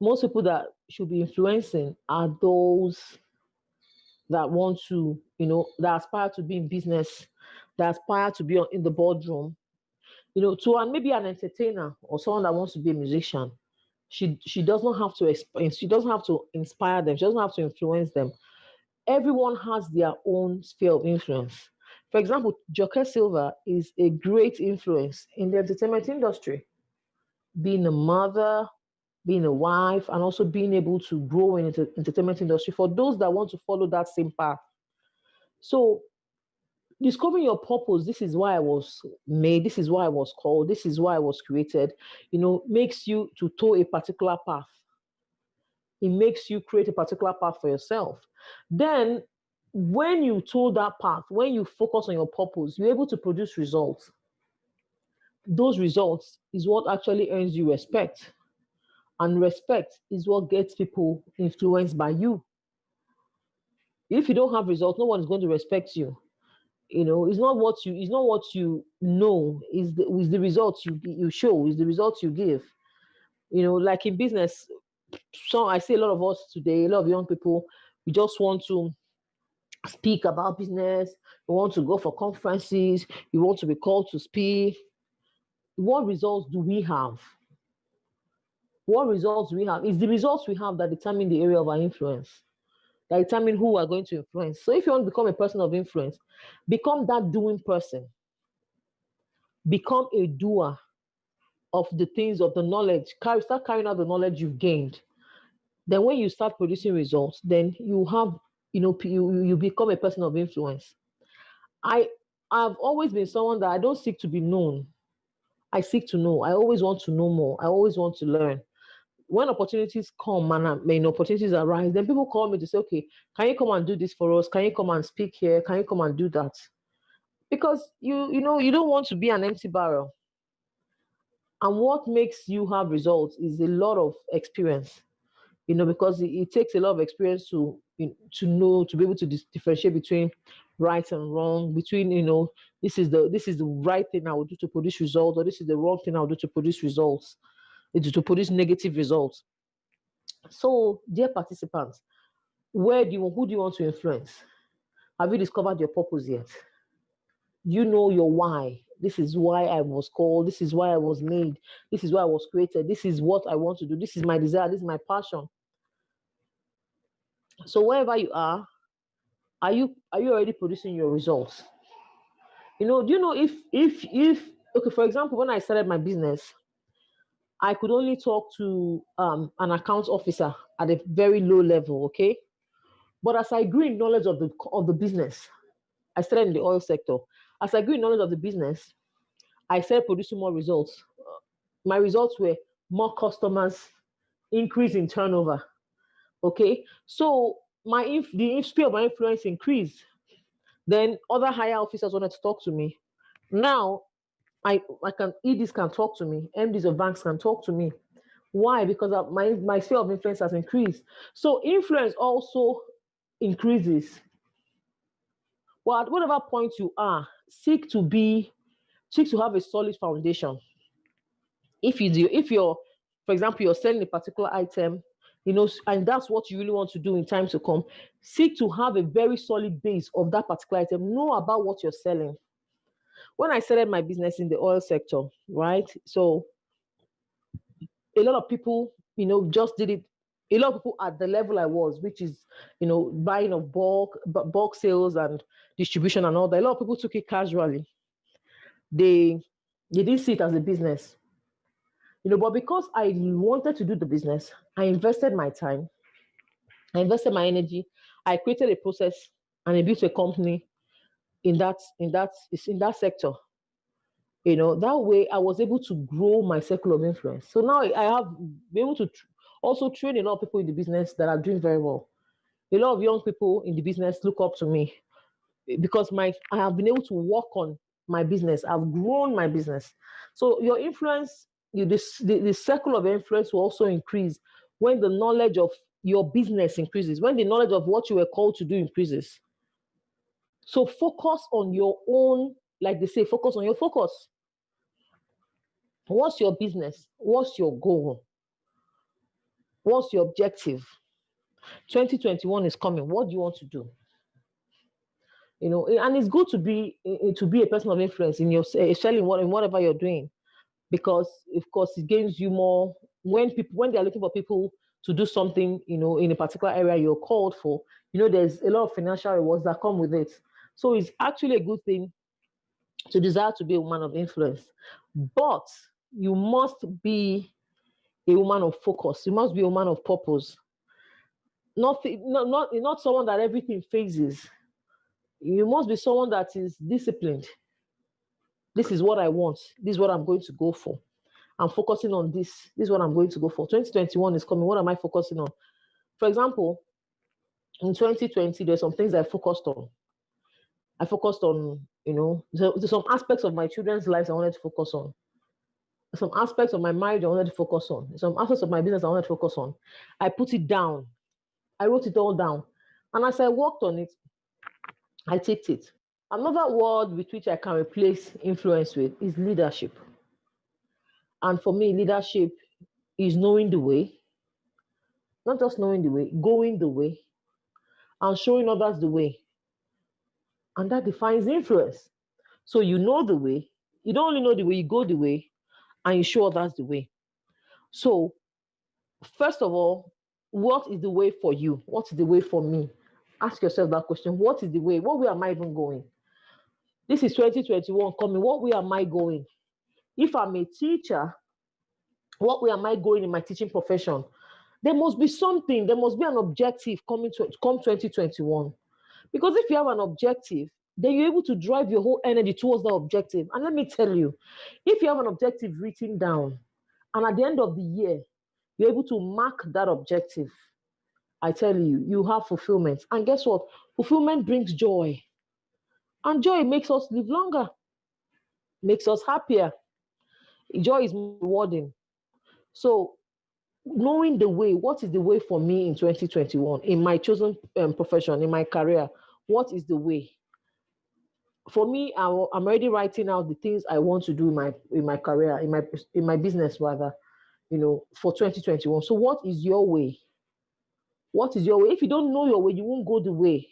S9: Most people that should be influencing are those that want to, that aspire to be in business, that aspire to be in the boardroom, to maybe an entertainer or someone that wants to be a musician. She does not have to she doesn't have to inspire them. She doesn't have to influence them. Everyone has their own sphere of influence. For example, Joke Silva is a great influence in the entertainment industry, being a mother, being a wife, and also being able to grow in the entertainment industry for those that want to follow that same path. So discovering your purpose, this is why I was made, this is why I was called, this is why I was created, makes you to toe a particular path. It makes you create a particular path for yourself. Then when you toe that path, when you focus on your purpose, you're able to produce results. Those results is what actually earns you respect. And respect is what gets people influenced by you. If you don't have results, no one is going to respect you. It's not what you know, is the results you show, is the results you give. Like in business, so I see a lot of us today, a lot of young people, we just want to speak about business, we want to go for conferences, you want to be called to speak. What results do we have? What results do we have? It's the results we have that determine the area of our influence, that determine who we are going to influence. So if you want to become a person of influence, become that doing person. Become a doer of the things, of the knowledge. Start carrying out the knowledge you've gained. Then when you start producing results, then you have, you become a person of influence. I've always been someone that I don't seek to be known. I seek to know. I always want to know more. I always want to learn. When opportunities come and opportunities arise, then people call me to say, okay, can you come and do this for us? Can you come and speak here? Can you come and do that? Because you don't want to be an empty barrel. And what makes you have results is a lot of experience, because it takes a lot of experience to know, to be able to differentiate between right and wrong, between, this is the right thing I will do to produce results, or this is the wrong thing I will do to produce results, to produce negative results. So, dear participants, who do you want to influence? Have you discovered your purpose yet? You know your why. This is why I was called. This is why I was made. This is why I was created. This is what I want to do. This is my desire. This is my passion. So wherever you are you already producing your results? Do you know if okay, for example, when I started my business, I could only talk to an account officer at a very low level, okay? But as I grew in knowledge of the business, I started in the oil sector. As I grew in knowledge of the business, I started producing more results. My results were more customers, increase in turnover. Okay, so the sphere of my influence increased. Then other higher officers wanted to talk to me. Now, EDs can talk to me, MDs of banks can talk to me. Why? Because my sphere of influence has increased. So influence also increases. Well, at whatever point you are, seek to have a solid foundation. If you're, for example, you're selling a particular item, and that's what you really want to do in time to come, seek to have a very solid base of that particular item. Know about what you're selling. when I started my business in the oil sector, right? So a lot of people, just did it. A lot of people at the level I was, which is, buying of bulk sales and distribution and all that. A lot of people took it casually. They didn't see it as a business, but because I wanted to do the business, I invested my time, I invested my energy, I created a process and I built a company in that sector. That way I was able to grow my circle of influence. So now I have been able to also train a lot of people in the business that are doing very well. A lot of young people in the business look up to me because I have been able to work on my business. I've grown my business. So your influence, the circle of influence will also increase when the knowledge of your business increases, when the knowledge of what you were called to do increases. So focus on your own, like they say, focus on your focus. What's your business? What's your goal? What's your objective? 2021 is coming. What do you want to do? And it's good to be a person of influence in your selling, in whatever you're doing, because of course it gains you more when they're looking for people to do something, in a particular area you're called for. There's a lot of financial rewards that come with it. So it's actually a good thing to desire to be a woman of influence, but you must be a woman of focus. You must be a woman of purpose. Not someone that everything phases. You must be someone that is disciplined. This is what I want. This is what I'm going to go for. I'm focusing on this. This is what I'm going to go for. 2021 is coming. What am I focusing on? For example, in 2020, there's some things I focused on. I focused on, there's some aspects of my children's lives I wanted to focus on. Some aspects of my marriage I wanted to focus on. Some aspects of my business I wanted to focus on. I put it down. I wrote it all down. And as I worked on it, I ticked it. Another word with which I can replace influence with is leadership. And for me, leadership is knowing the way, not just knowing the way, going the way, and showing others the way. And that defines influence. So you know the way. You don't only know the way, you go the way, and you show others the way. So, first of all, what is the way for you? What is the way for me? Ask yourself that question. What is the way? What way am I even going? This is 2021 coming. What way am I going? If I'm a teacher, what way am I going in my teaching profession? There must be something. There must be an objective come 2021. Because if you have an objective, then you're able to drive your whole energy towards that objective. And let me tell you, if you have an objective written down, and at the end of the year, you're able to mark that objective, I tell you, you have fulfillment. And guess what? Fulfillment brings joy. And joy makes us live longer, makes us happier. Joy is rewarding. So, knowing the way, what is the way for me in 2021, in my chosen profession, in my career? What is the way? For me, I'm already writing out the things I want to do in my career, in my business rather, for 2021. So what is your way? What is your way? If you don't know your way, you won't go the way.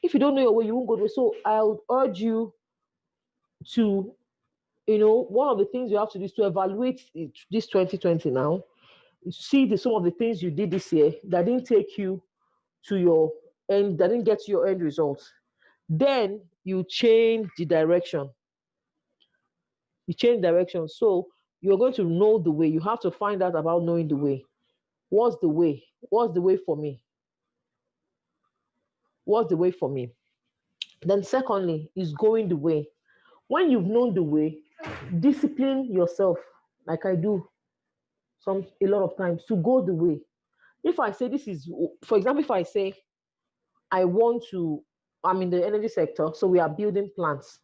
S9: If you don't know your way, you won't go the way. So I would urge you to, one of the things you have to do is to evaluate this 2020 now. See some of the things you did this year that didn't take you to your end, that didn't get to your end result. Then you change the direction. You change direction. So you're going to know the way. You have to find out about knowing the way. What's the way? What's the way for me? What's the way for me? Then secondly is going the way. When you've known the way, discipline yourself, like I do a lot of times, to go the way. If I say this is, for example, if I say I'm in the energy sector, so we are building plants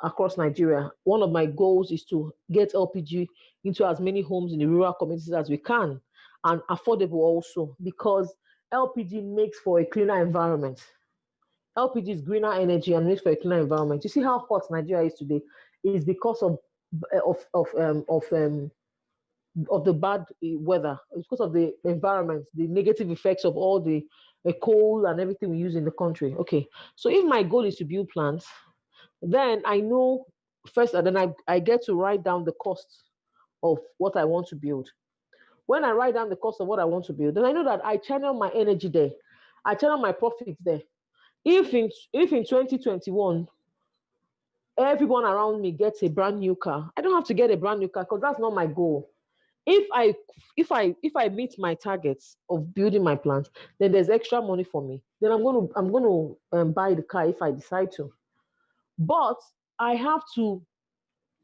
S9: across Nigeria. One of my goals is to get LPG into as many homes in the rural communities as we can, and affordable also, because LPG makes for a cleaner environment. LPG is greener energy and makes for a cleaner environment. You see how hot Nigeria is today? It is because of the bad weather. It's because of the environment, the negative effects of all the coal and everything we use in the country. Okay, so if my goal is to build plants, Then I know first, and then I get to write down the cost of what I want to build. When I write down the cost of what I want to build, then I know that I channel my energy there. I channel my profits there. If in 2021 everyone around me gets a brand new car, I don't have to get a brand new car because that's not my goal. If I meet my targets of building my plans, then there's extra money for me. Then I'm going to buy the car if I decide to. But I have to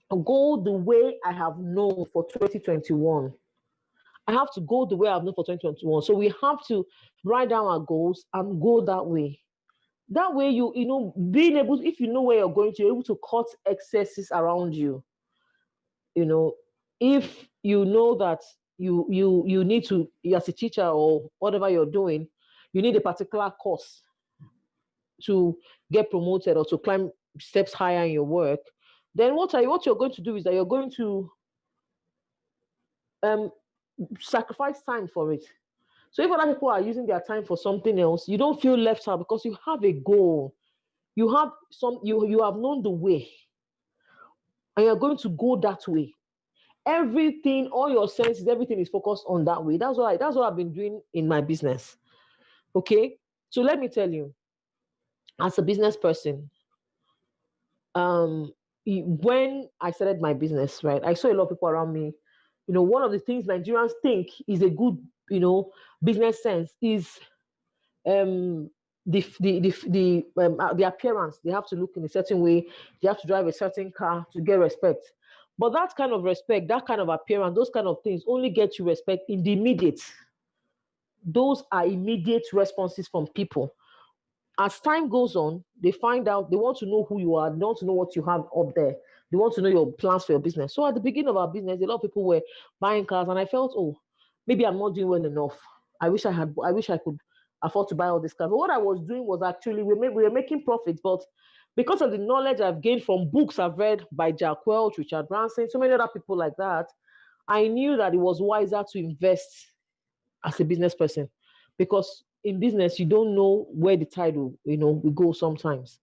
S9: go the way I have known for 2021. I have to go the way I've known for 2021. So we have to write down our goals and go that way. That way, you know, being able, if you know where you're going to, you're able to cut excesses around you. You know, if you know that you need to, as a teacher or whatever you're doing, you need a particular course to get promoted or to climb steps higher in your work, then what you're going to do is that you're going to sacrifice time for it. So if other people are using their time for something else, you don't feel left out because you have a goal. You have you have known the way, and you're going to go that way. Everything, all your senses, everything is focused on that way. That's what I've been doing in my business. Okay, so let me tell you, as a business person, when I started my business, right, I saw a lot of people around me. You know, one of the things Nigerians think is a good, you know, business sense is the appearance. They have to look in a certain way. They have to drive a certain car to get respect. But that kind of respect, that kind of appearance, those kind of things only get you respect in the immediate. Those are immediate responses from people. As time goes on, they find out, they want to know who you are. They want to know what you have up there. They want to know your plans for your business. So at the beginning of our business, a lot of people were buying cars, and I felt, oh, maybe I'm not doing well enough. I wish I could afford to buy all these cars. But what I was doing was actually, we were making profits, but because of the knowledge I've gained from books I've read by Jack Welch, Richard Branson, so many other people like that, I knew that it was wiser to invest as a business person, because in business, you don't know where the tide will go sometimes.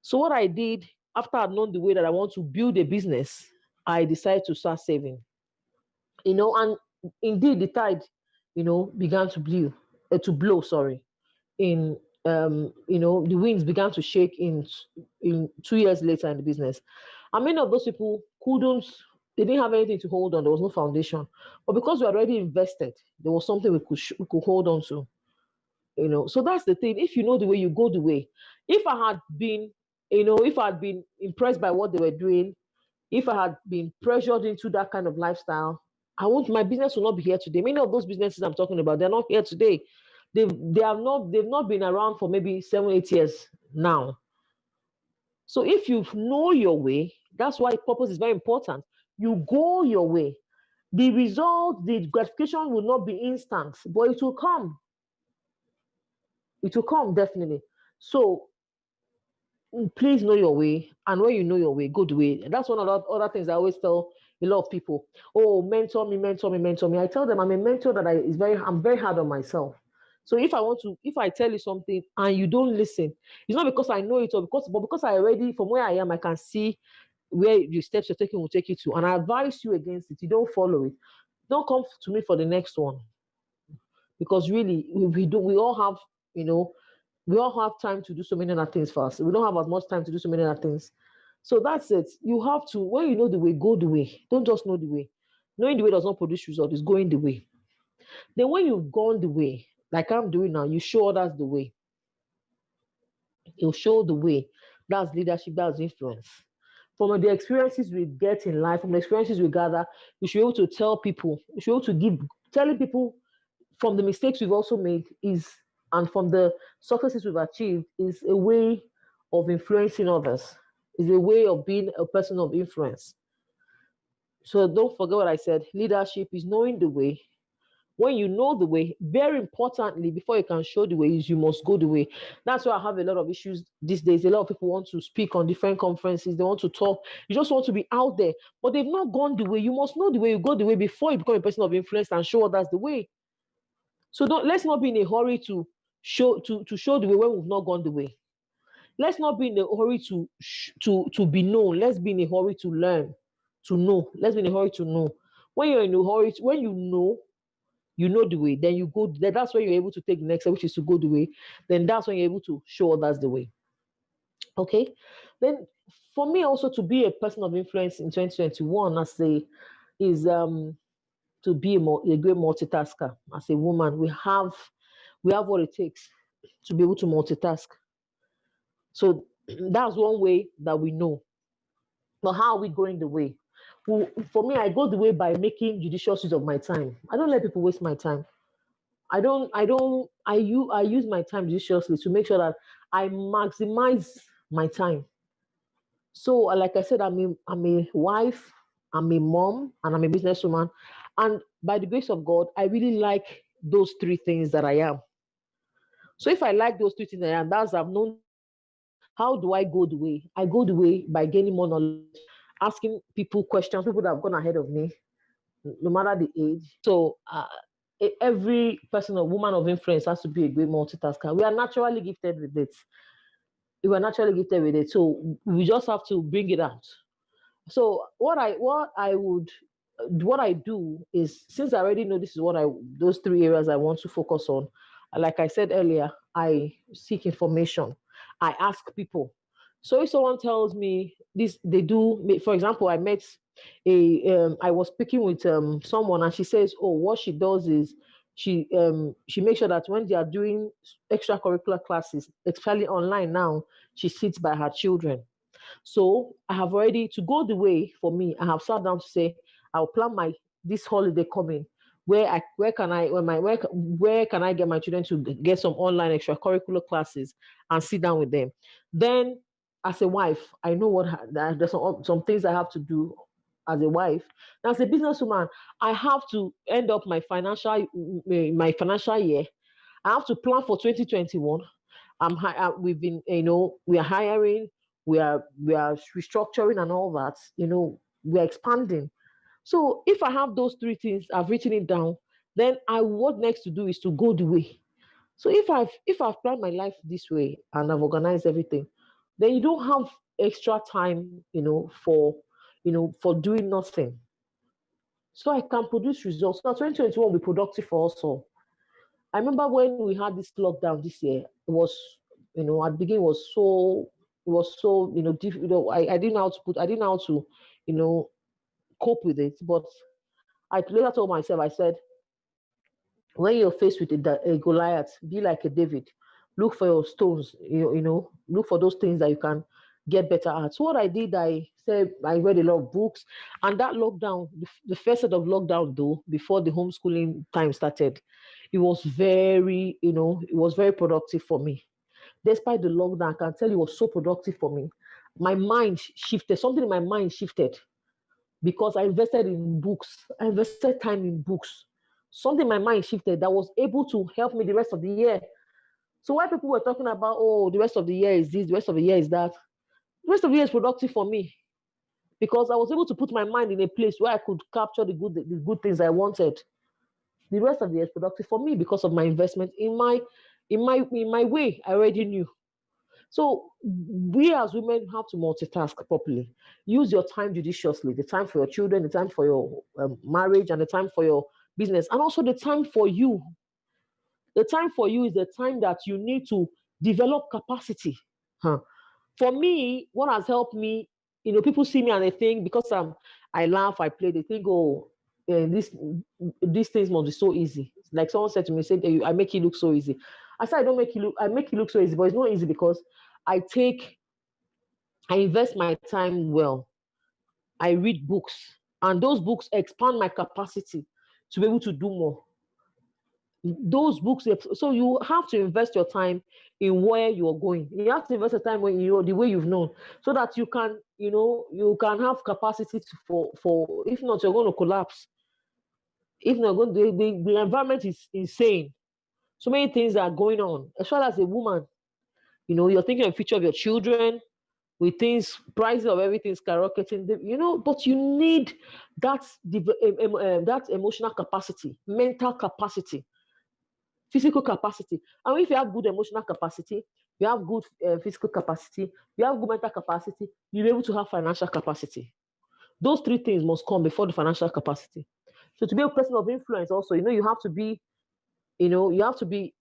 S9: So what I did, after I'd known the way that I want to build a business, I decided to start saving. And indeed the tide, began to blow, in the winds began to shake in 2 years later in the business. And many of those people they didn't have anything to hold on. There was no foundation. But because we had already invested, there was something we could hold on to. So that's the thing. If you know the way, you go the way. If I had been impressed by what they were doing, if I had been pressured into that kind of lifestyle, my business will not be here today. Many of those businesses I'm talking about, they're not here today. They've not been around for maybe 7-8 years now. So if you know your way, that's why purpose is very important. You go your way. The result, the gratification will not be instant, but it will come. It will come, definitely. So please know your way, and when you know your way, go the way. And that's one of the other things I always tell a lot of people. Oh, mentor me. I tell them I'm a mentor that I'm very hard on myself. So if I tell you something and you don't listen, it's not because I know it, but because I already, from where I am, I can see where the steps you're taking will take you to, and I advise you against it. You don't follow it. Don't come to me for the next one, because really we all have time to do so many other things fast. We don't have as much time to do so many other things. So that's it. You have to, when you know the way, go the way. Don't just know the way. Knowing the way does not produce results. It's going the way. Then when you've gone the way, like I'm doing now, you show others the way. You show the way. That's leadership. That's influence. From the experiences we get in life, from the experiences we gather, you should be able to tell people. You should be able to telling people from the mistakes we've also made and from the successes we've achieved is a way of influencing others. Is a way of being a person of influence. So don't forget what I said. Leadership is knowing the way. When you know the way, very importantly, before you can show the way, is you must go the way. That's why I have a lot of issues these days. A lot of people want to speak on different conferences. They want to talk. You just want to be out there, but they've not gone the way. You must know the way. You go the way before you become a person of influence and show others the way. So let's not be in a hurry to show the way when we've not gone the way. let's not be in a hurry to be known. Let's be in a hurry to learn, to know. Let's be in a hurry to know. When you're in a hurry, when you know the way, then you go. Then that's when you're able to take the next step, which is to go the way. Then that's when you're able to show others the way. Okay. Then for me also to be a person of influence in 2021, I say, is to be a great multitasker. As a woman, we have what it takes to be able to multitask. So that's one way that we know. But how are we going the way? Well, for me, I go the way by making judicious use of my time. I don't let people waste my time. I use my time judiciously to make sure that I maximize my time. So, like I said, I'm a wife, I'm a mom, and I'm a businesswoman. And by the grace of God, I really like those three things that I am. So if I like those three things I am, that's I've known. How do I go the way? I go the way by gaining more knowledge, asking people questions, people that have gone ahead of me, no matter the age. So every person or woman of influence has to be a great multitasker. We are naturally gifted with it. So we just have to bring it out. So what I do is, since I already know this is those three areas I want to focus on, like I said earlier, I seek information. I ask people. So if someone tells me this, they do. For example, I was speaking with someone, and she says, "Oh, what she does is she makes sure that when they are doing extracurricular classes, especially online now, she sits by her children." So I have already, to go the way for me, I have sat down to say, I'll plan this holiday coming. Where can I get my children to get some online extracurricular classes and sit down with them? Then, as a wife, I know there's some things I have to do as a wife. Now, as a businesswoman, I have to end up my financial year. I have to plan for 2021. We've been, we are hiring, we are restructuring and all that. We are expanding. So if I have those three things, I've written it down, then what next to do is to go the way. So if I've planned my life this way and I've organized everything, then you don't have extra time, for doing nothing. So I can produce results. Now 2021 will be productive for us all. I remember when we had this lockdown this year, it was, at the beginning it was so difficult. I didn't know how to, cope with it. But I later told myself, I said, when you're faced with a Goliath, be like a David. Look for your stones, look for those things that you can get better at. So what I did, I said, I read a lot of books, and that lockdown, the first set of lockdown though, before the homeschooling time started, it was very productive for me. Despite the lockdown, I can tell you it was so productive for me. My mind shifted, something in my mind shifted because I invested in books. I invested time in books. Something in my mind shifted that was able to help me the rest of the year. So while people were talking about, oh, the rest of the year is this, the rest of the year is that, the rest of the year is productive for me because I was able to put my mind in a place where I could capture the good things I wanted. The rest of the year is productive for me because of my investment in my way. I already knew. So we as women have to multitask properly. Use your time judiciously. The time for your children, the time for your marriage, and the time for your business, and also the time for you. The time for you is the time that you need to develop capacity. For me, what has helped me, people see me and they think, because I laugh, I play, they think, oh, these things must be so easy. Like someone said to me, I make it look so easy. I said, I make it look so easy, but it's not easy because I invest my time well. I read books, and those books expand my capacity to be able to do more. Those books, so you have to invest your time in where you are going. You have to invest your time when the way you've known, so that you can, you can have capacity for. If not, you're going to collapse. If not, the environment is insane. So many things are going on. As well as a woman, you're thinking of the future of your children, with things, prices of everything skyrocketing, but you need that emotional capacity, mental capacity, physical capacity. And if you have good emotional capacity, you have good physical capacity, you have good mental capacity, you'll be able to have financial capacity. Those three things must come before the financial capacity. So to be a person of influence also, you have to be, you have to be,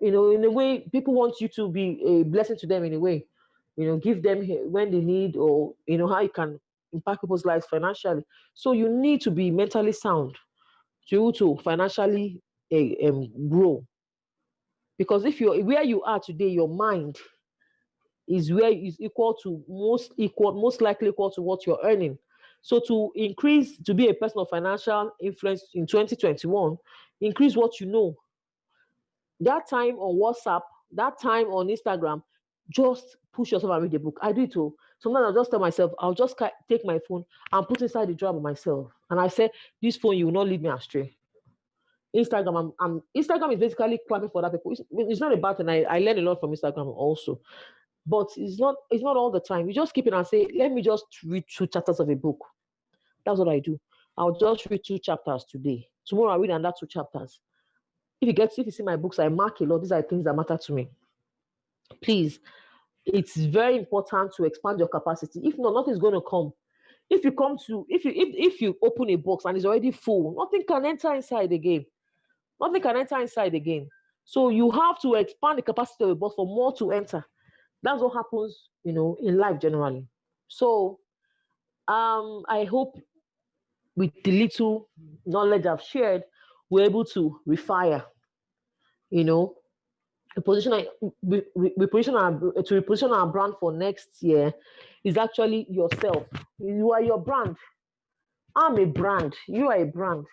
S9: in a way, people want you to be a blessing to them in a way. Give them when they need, or, how you can impact people's lives financially. So you need to be mentally sound to financially grow. Because if you're where you are today, your mind is where is most likely equal to what you're earning. So to increase, to be a person of financial influence in 2021, increase what you know. That time on WhatsApp, that time on Instagram, just push yourself and read the book. I do it too. Sometimes I'll just tell myself, I'll just take my phone and put inside the drawer by myself. And I say, this phone, you will not lead me astray. Instagram, Instagram is basically clapping for other people. It's not about, and I learn a lot from Instagram also. But it's not all the time. You just keep it and say, let me just read 2 chapters of a book. That's what I do. I'll just read 2 chapters today. Tomorrow I'll read another 2 chapters. If you see my books, I mark a lot. These are things that matter to me. Please, it's very important to expand your capacity. If not, nothing's going to come. If you open a box and it's already full, nothing can enter inside again. Nothing can enter inside again. So you have to expand the capacity of a box for more to enter. That's what happens, in life generally. So I hope with the little knowledge I've shared, we're able to refire, reposition our brand for next year is actually yourself. You are your brand. I'm a brand. You are a brand.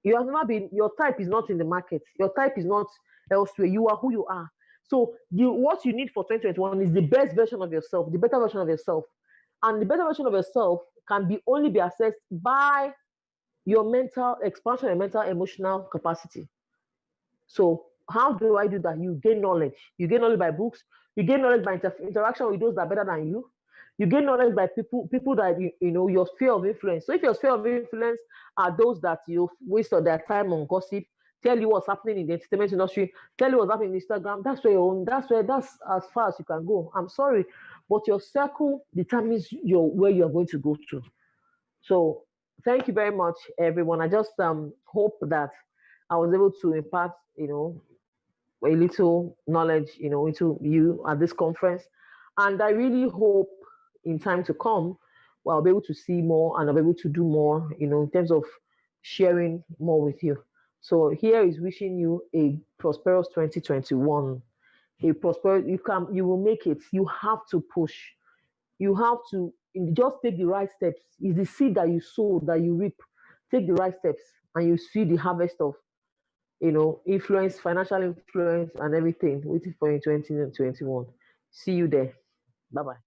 S9: You have not been, your type is not in the market. Your type is not elsewhere. You are who you are. So what you need for 2021 is the best version of yourself, the better version of yourself. And the better version of yourself can only be accessed by your mental expansion and mental emotional capacity. So how do I do that? You gain knowledge. You gain knowledge by books. You gain knowledge by interaction with those that are better than you. You gain knowledge by people that your sphere of influence. So if your sphere of influence are those that you waste their time on gossip, tell you what's happening in the entertainment industry, tell you what's happening in Instagram, that's as far as you can go. I'm sorry, but your circle determines where you're going to go to. So thank you very much, everyone. I just hope that I was able to impart, a little knowledge, into you at this conference. And I really hope in time to come, I'll be able to see more and I'll be able to do more, in terms of sharing more with you. So here is wishing you a prosperous 2021. You will make it. You have to push. You have to just take the right steps. It's the seed that you sow that you reap. Take the right steps and you see the harvest of influence, financial influence, and everything waiting for you in 2021. See you there. Bye bye.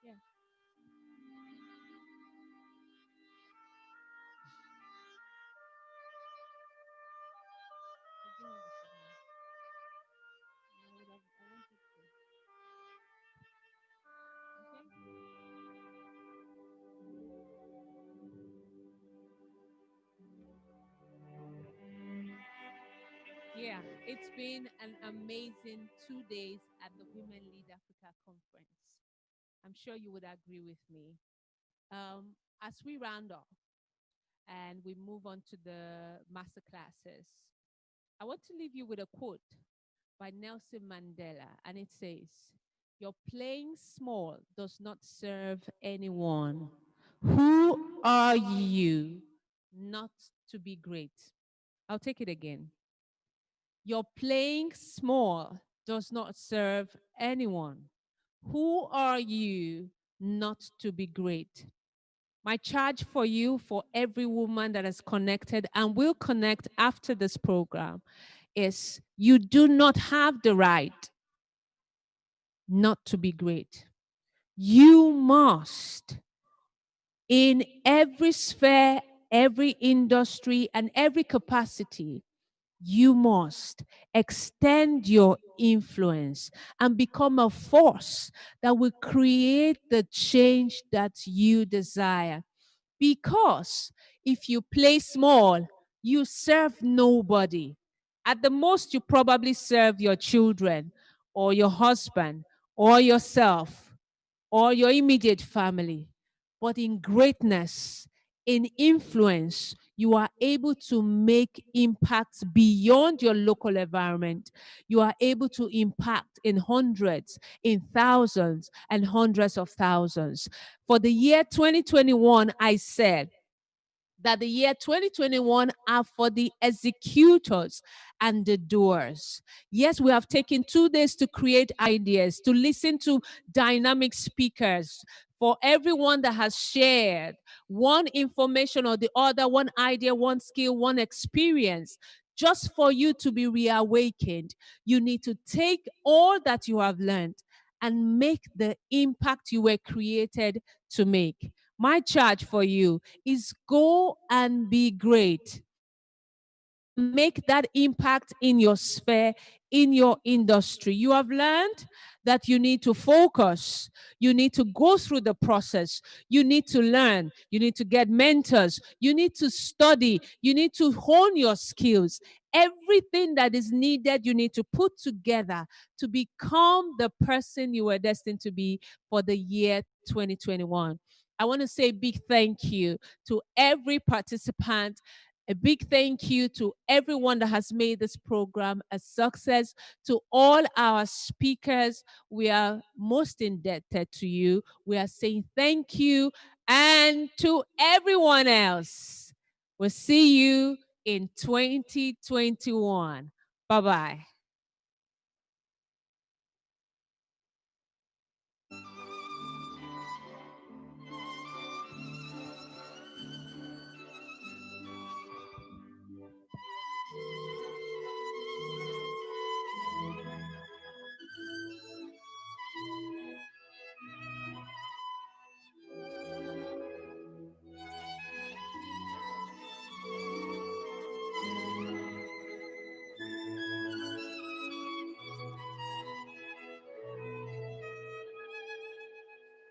S1: Yeah. Yeah, it's been an amazing 2 days at the Women Lead Africa conference. I'm sure you would agree with me. As we round off and we move on to the masterclasses, I want to leave you with a quote by Nelson Mandela, and it says, "Your playing small does not serve anyone. Who are you not to be great?" I'll take it again. Your playing small does not serve anyone. Who are you not to be great? My charge for you, for every woman that is connected and will connect after this program, is you do not have the right not to be great. You must, in every sphere, every industry, and every capacity, you must extend your influence and become a force that will create the change that you desire. Because if you play small, you serve nobody. At the most, you probably serve your children or your husband or yourself or your immediate family. But in greatness, in influence, you are able to make impacts beyond your local environment. You are able to impact in hundreds, in thousands, and hundreds of thousands. For the year 2021, I said, that the year 2021 are for the executors and the doers. Yes, we have taken 2 days to create ideas, to listen to dynamic speakers. For everyone that has shared one information or the other, one idea, one skill, one experience, just for you to be reawakened, you need to take all that you have learned and make the impact you were created to make. My charge for you is go and be great. Make that impact in your sphere, in your industry. You have learned that you need to focus. You need to go through the process. You need to learn. You need to get mentors. You need to study. You need to hone your skills. Everything that is needed, you need to put together to become the person you were destined to be for the year 2021. I want to say a big thank you to every participant. A big thank you to everyone that has made this program a success. To all our speakers, we are most indebted to you. We are saying thank you. And to everyone else, we'll see you in 2021. Bye-bye.